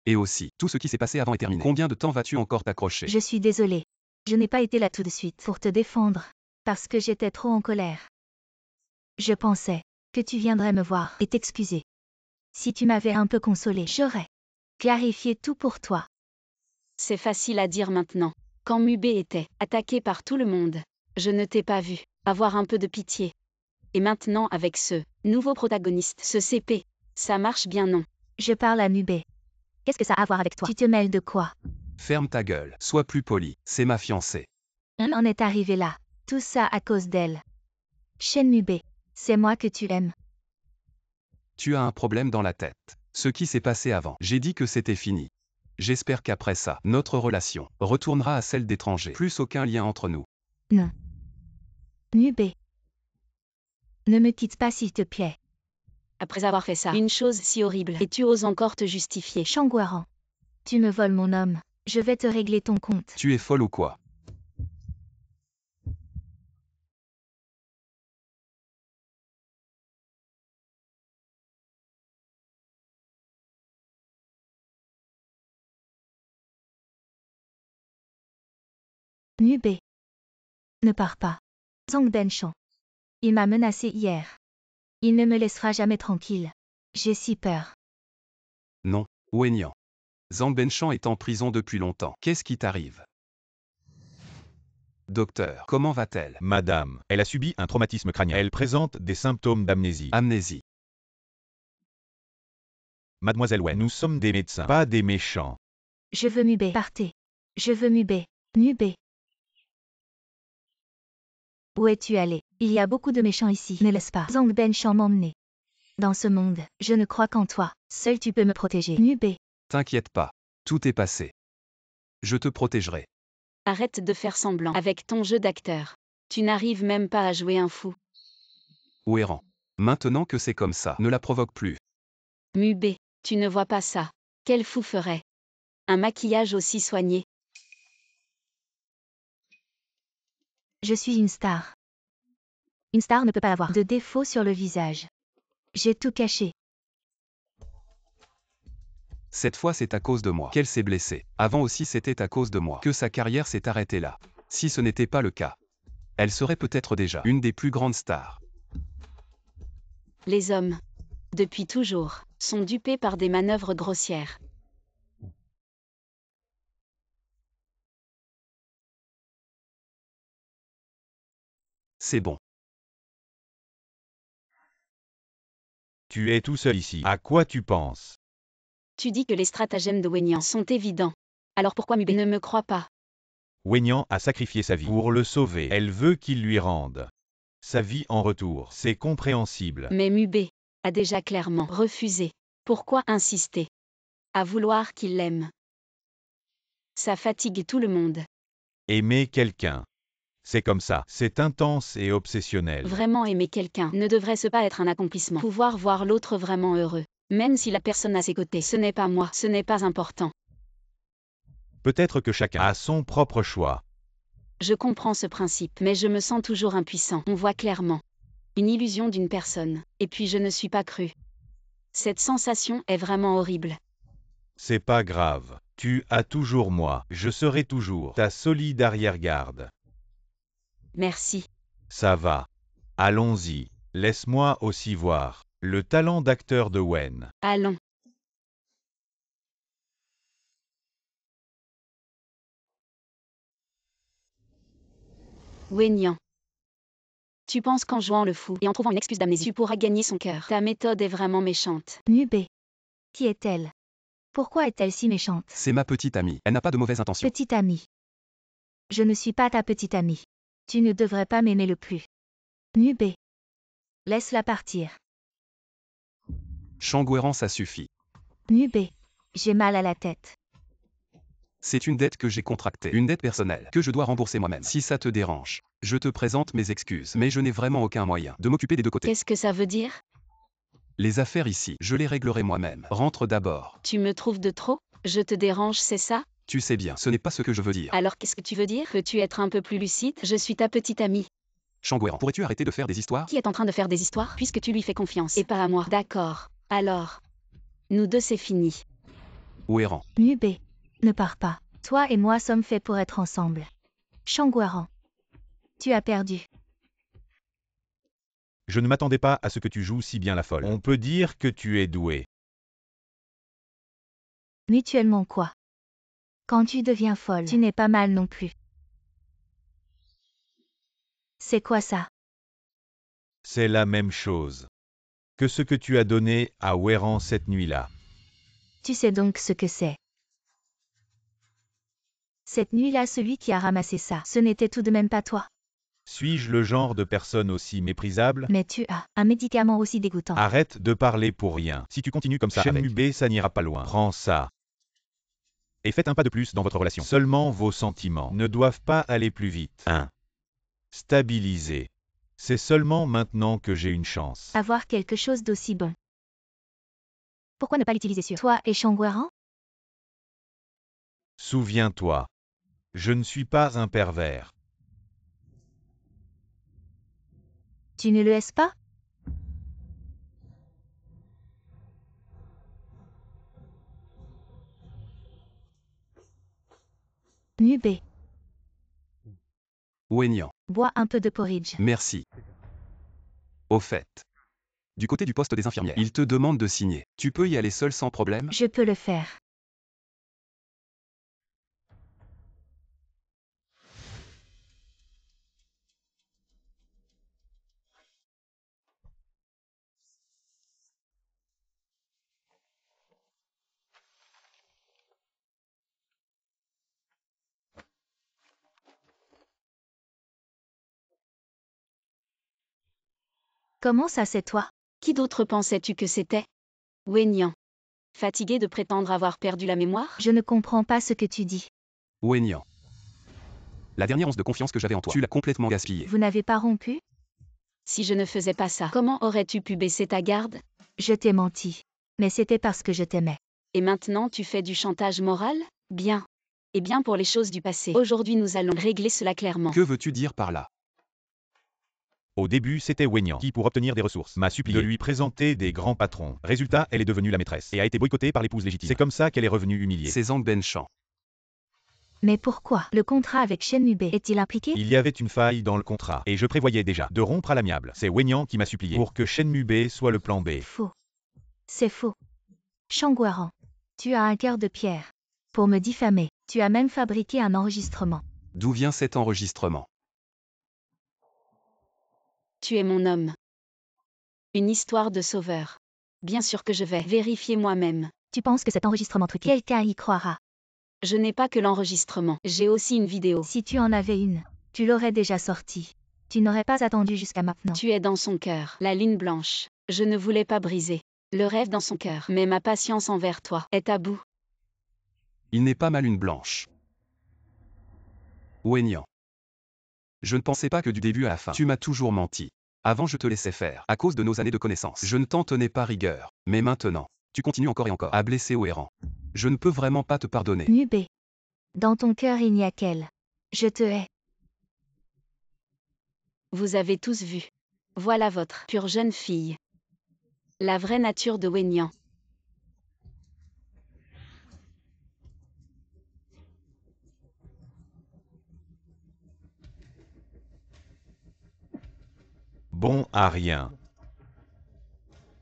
Et aussi, tout ce qui s'est passé avant est terminé. Combien de temps vas-tu encore t'accrocher? Je suis désolée. Je n'ai pas été là tout de suite pour te défendre, parce que j'étais trop en colère. Je pensais que tu viendrais me voir et t'excuser. Si tu m'avais un peu consolé, j'aurais clarifié tout pour toi. C'est facile à dire maintenant. Quand Mubei était attaqué par tout le monde, je ne t'ai pas vu avoir un peu de pitié. Et maintenant avec ce nouveau protagoniste, ce CP, ça marche bien non? Je parle à Mubei. Qu'est-ce que ça a à voir avec toi? Tu te mêles de quoi? Ferme ta gueule, sois plus poli, c'est ma fiancée. On en est arrivé là. Tout ça à cause d'elle. Shen Mubei, c'est moi que tu aimes. Tu as un problème dans la tête. Ce qui s'est passé avant, j'ai dit que c'était fini. J'espère qu'après ça, notre relation retournera à celle d'étrangers. Plus aucun lien entre nous. Non. Mubei. Ne me quitte pas s'il te plaît. Après avoir fait ça, une chose si horrible, et tu oses encore te justifier. Shangguarang. Tu me voles mon homme. Je vais te régler ton compte. Tu es folle ou quoi? Mubei. Ne pars pas. Zhang Benchon. Il m'a menacé hier. Il ne me laissera jamais tranquille. J'ai si peur. Non, Wenyan. Zhang Benchon est en prison depuis longtemps. Qu'est-ce qui t'arrive? Docteur, comment va-t-elle? Madame, elle a subi un traumatisme crânien. Elle présente des symptômes d'amnésie. Amnésie. Mademoiselle Wen, nous sommes des médecins, pas des méchants. Je veux Mubei. Partez. Je veux Mubei. Mubei. Où es-tu allé? Il y a beaucoup de méchants ici, ne laisse pas Zhang Benchon m'emmener. Dans ce monde, je ne crois qu'en toi. Seul tu peux me protéger. Mubei. T'inquiète pas. Tout est passé. Je te protégerai. Arrête de faire semblant avec ton jeu d'acteur. Tu n'arrives même pas à jouer un fou. Ouéran. Maintenant que c'est comme ça, ne la provoque plus. Mubei, tu ne vois pas ça. Quel fou ferait un maquillage aussi soigné? Je suis une star. Une star ne peut pas avoir de défaut sur le visage. J'ai tout caché. Cette fois c'est à cause de moi qu'elle s'est blessée. Avant aussi c'était à cause de moi que sa carrière s'est arrêtée là. Si ce n'était pas le cas, elle serait peut-être déjà une des plus grandes stars. Les hommes, depuis toujours, sont dupés par des manœuvres grossières. C'est bon. Tu es tout seul ici. À quoi tu penses? Tu dis que les stratagèmes de Wenyan sont évidents. Alors pourquoi Mubei ne me croit pas? Wenyan a sacrifié sa vie pour le sauver. Elle veut qu'il lui rende sa vie en retour. C'est compréhensible. Mais Mubei a déjà clairement refusé. Pourquoi insister à vouloir qu'il l'aime? Ça fatigue tout le monde. Aimer quelqu'un. C'est comme ça. C'est intense et obsessionnel. Vraiment aimer quelqu'un ne devrait-ce pas être un accomplissement. Pouvoir voir l'autre vraiment heureux. Même si la personne à ses côtés, ce n'est pas moi, ce n'est pas important. Peut-être que chacun a son propre choix. Je comprends ce principe, mais je me sens toujours impuissant. On voit clairement une illusion d'une personne, et puis je ne suis pas cru. Cette sensation est vraiment horrible. C'est pas grave. Tu as toujours moi. Je serai toujours ta solide arrière-garde. Merci. Ça va. Allons-y. Laisse-moi aussi voir le talent d'acteur de Wen. Allons. Wenyan. Tu penses qu'en jouant le fou et en trouvant une excuse d'amnésie, tu pourras gagner son cœur. Ta méthode est vraiment méchante. Nubé. Qui est-elle? Pourquoi est-elle si méchante? C'est ma petite amie. Elle n'a pas de mauvaises intentions. Petite amie. Je ne suis pas ta petite amie. Tu ne devrais pas m'aimer le plus. Nubé. Laisse-la partir. Shangguerang, ça suffit. Nubé. J'ai mal à la tête. C'est une dette que j'ai contractée. Une dette personnelle que je dois rembourser moi-même. Si ça te dérange, je te présente mes excuses. Mais je n'ai vraiment aucun moyen de m'occuper des deux côtés. Qu'est-ce que ça veut dire? Les affaires ici, je les réglerai moi-même. Rentre d'abord. Tu me trouves de trop? Je te dérange, c'est ça? Tu sais bien, ce n'est pas ce que je veux dire. Alors qu'est-ce que tu veux dire? Peux-tu être un peu plus lucide? Je suis ta petite amie. Shangguerang, pourrais-tu arrêter de faire des histoires? Qui est en train de faire des histoires? Puisque tu lui fais confiance. Et pas à moi. D'accord. Alors. Nous deux, c'est fini. Werang. Nubé. Ne pars pas. Toi et moi sommes faits pour être ensemble. Shangguerang. Tu as perdu. Je ne m'attendais pas à ce que tu joues si bien la folle. On peut dire que tu es doué. Mutuellement quoi? Quand tu deviens folle, tu n'es pas mal non plus. C'est quoi ça? C'est la même chose que ce que tu as donné à Werang cette nuit-là. Tu sais donc ce que c'est. Cette nuit-là, celui qui a ramassé ça, ce n'était tout de même pas toi. Suis-je le genre de personne aussi méprisable? Mais tu as un médicament aussi dégoûtant. Arrête de parler pour rien. Si tu continues comme ça avec Nubé, ça n'ira pas loin. Prends ça. Et faites un pas de plus dans votre relation. Seulement vos sentiments ne doivent pas aller plus vite. 1. Stabiliser. C'est seulement maintenant que j'ai une chance. Avoir quelque chose d'aussi bon. Pourquoi ne pas l'utiliser sur toi et Shangguerang? Souviens-toi. Je ne suis pas un pervers. Tu ne le es pas? Nubé. Wenyan. Bois un peu de porridge. Merci. Au fait. Du côté du poste des infirmières, il te demande de signer. Tu peux y aller seul sans problème? Je peux le faire. Comment ça c'est toi? Qui d'autre pensais-tu que c'était? Wenyan. Fatigué de prétendre avoir perdu la mémoire? Je ne comprends pas ce que tu dis. Wenyan. La dernière once de confiance que j'avais en toi, tu l'as complètement gaspillée. Vous n'avez pas rompu? Si je ne faisais pas ça, comment aurais-tu pu baisser ta garde? Je t'ai menti. Mais c'était parce que je t'aimais. Et maintenant tu fais du chantage moral? Bien. Et bien pour les choses du passé. Aujourd'hui nous allons régler cela clairement. Que veux-tu dire par là? Au début, c'était Wenyan qui, pour obtenir des ressources, m'a supplié de lui présenter des grands patrons. Résultat, elle est devenue la maîtresse et a été boycottée par l'épouse légitime. C'est comme ça qu'elle est revenue humiliée. C'est Zhang Benchan. Mais pourquoi? Le contrat avec Shen Nubé est-il impliqué? Il y avait une faille dans le contrat et je prévoyais déjà de rompre à l'amiable. C'est Wenyan qui m'a supplié pour que Shenmue soit le plan B. Faux. C'est faux. Shangguerang. Tu as un cœur de pierre. Pour me diffamer, tu as même fabriqué un enregistrement. D'où vient cet enregistrement? Tu es mon homme. Une histoire de sauveur. Bien sûr que je vais vérifier moi-même. Tu penses que cet enregistrement truqué, quelqu'un y croira? Je n'ai pas que l'enregistrement, j'ai aussi une vidéo. Si tu en avais une, tu l'aurais déjà sortie. Tu n'aurais pas attendu jusqu'à maintenant. Tu es dans son cœur, la ligne blanche. Je ne voulais pas briser le rêve dans son cœur, mais ma patience envers toi est à bout. Il n'est pas mal une blanche. Wenyan. Je ne pensais pas que du début à la fin, tu m'as toujours menti. Avant je te laissais faire, à cause de nos années de connaissances. Je ne t'en tenais pas rigueur. Mais maintenant, tu continues encore et encore à blesser Oeran. Je ne peux vraiment pas te pardonner. Mubé. Dans ton cœur il n'y a qu'elle. Je te hais. Vous avez tous vu. Voilà votre pure jeune fille. La vraie nature de Wenyan. Bon à rien.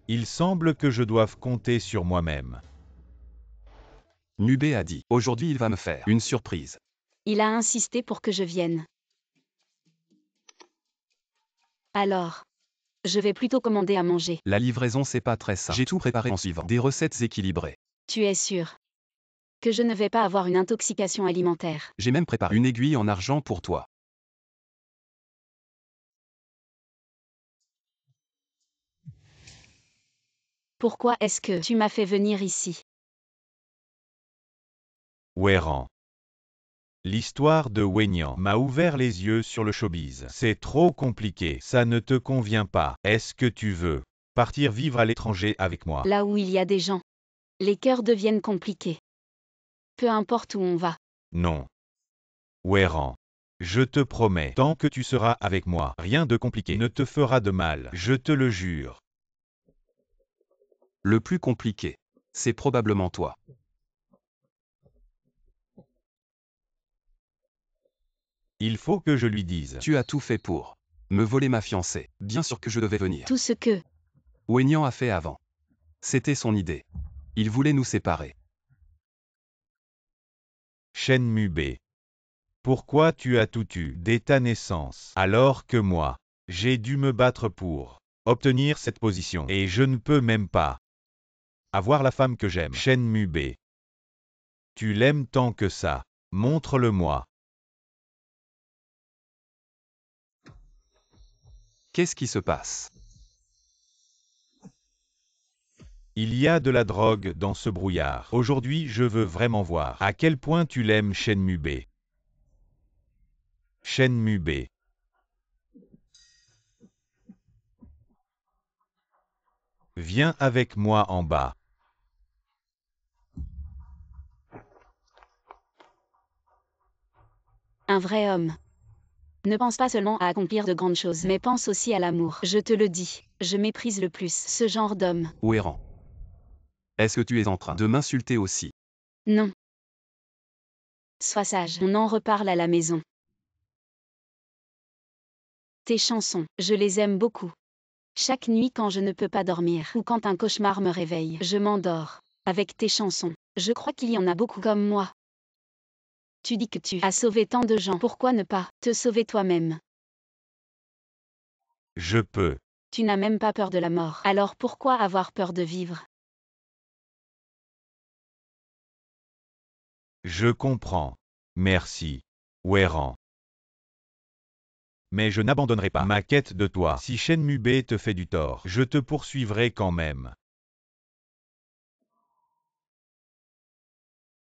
Il semble que je doive compter sur moi-même. Nubé a dit, aujourd'hui il va me faire une surprise. Il a insisté pour que je vienne. Alors, je vais plutôt commander à manger. La livraison c'est pas très simple. J'ai tout préparé en suivant des recettes équilibrées. Tu es sûr que je ne vais pas avoir une intoxication alimentaire? J'ai même préparé une aiguille en argent pour toi. Pourquoi est-ce que tu m'as fait venir ici? Oeran. L'histoire de Wenyan m'a ouvert les yeux sur le showbiz. C'est trop compliqué, ça ne te convient pas. Est-ce que tu veux partir vivre à l'étranger avec moi? Là où il y a des gens, les cœurs deviennent compliqués. Peu importe où on va. Non. Oeran. Je te promets, tant que tu seras avec moi, rien de compliqué ne te fera de mal, je te le jure. Le plus compliqué, c'est probablement toi. Il faut que je lui dise. Tu as tout fait pour me voler ma fiancée. Bien sûr que je devais venir. Tout ce que Wenyan a fait avant. C'était son idée. Il voulait nous séparer. Shen Mubé. Pourquoi tu as tout eu dès ta naissance, alors que moi, j'ai dû me battre pour obtenir cette position, et je ne peux même pas avoir la femme que j'aime. Shen Mubé. Tu l'aimes tant que ça. Montre-le-moi. Qu'est-ce qui se passe? Il y a de la drogue dans ce brouillard. Aujourd'hui, je veux vraiment voir à quel point tu l'aimes, Shen Mubé. Shen Mubé. Viens avec moi en bas. un vrai homme ne pense pas seulement à accomplir de grandes choses, mais pense aussi à l'amour. Je te le dis, je méprise le plus ce genre d'homme. Oeran. Est-ce que tu es en train de m'insulter aussi? Non. Sois sage, on en reparle à la maison. Tes chansons, je les aime beaucoup. Chaque nuit quand je ne peux pas dormir, ou quand un cauchemar me réveille, je m'endors avec tes chansons. Je crois qu'il y en a beaucoup comme moi. Tu dis que tu as sauvé tant de gens, pourquoi ne pas te sauver toi-même? Je peux. Tu n'as même pas peur de la mort, alors pourquoi avoir peur de vivre? Je comprends. Merci. Oeran. Mais je n'abandonnerai pas ma quête de toi. Si Shen Mubé te fait du tort, je te poursuivrai quand même.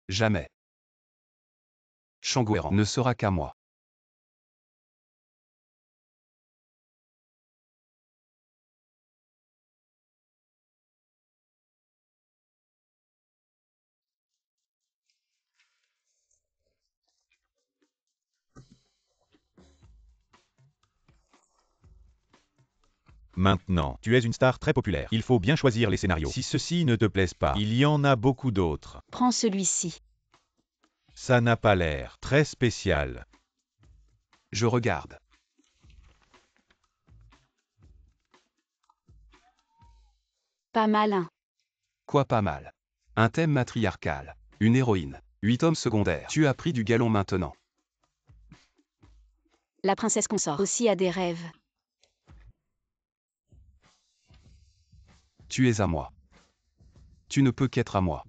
Jamais. Shangweran ne sera qu'à moi. Maintenant, tu es une star très populaire. Il faut bien choisir les scénarios. Si ceux-ci ne te plaisent pas, il y en a beaucoup d'autres. Prends celui-ci. Ça n'a pas l'air très spécial. Je regarde. Pas mal, hein? Quoi pas mal. Un thème matriarcal. Une héroïne. 8 hommes secondaires. Tu as pris du galon maintenant. La princesse consort aussi a des rêves. Tu es à moi. Tu ne peux qu'être à moi.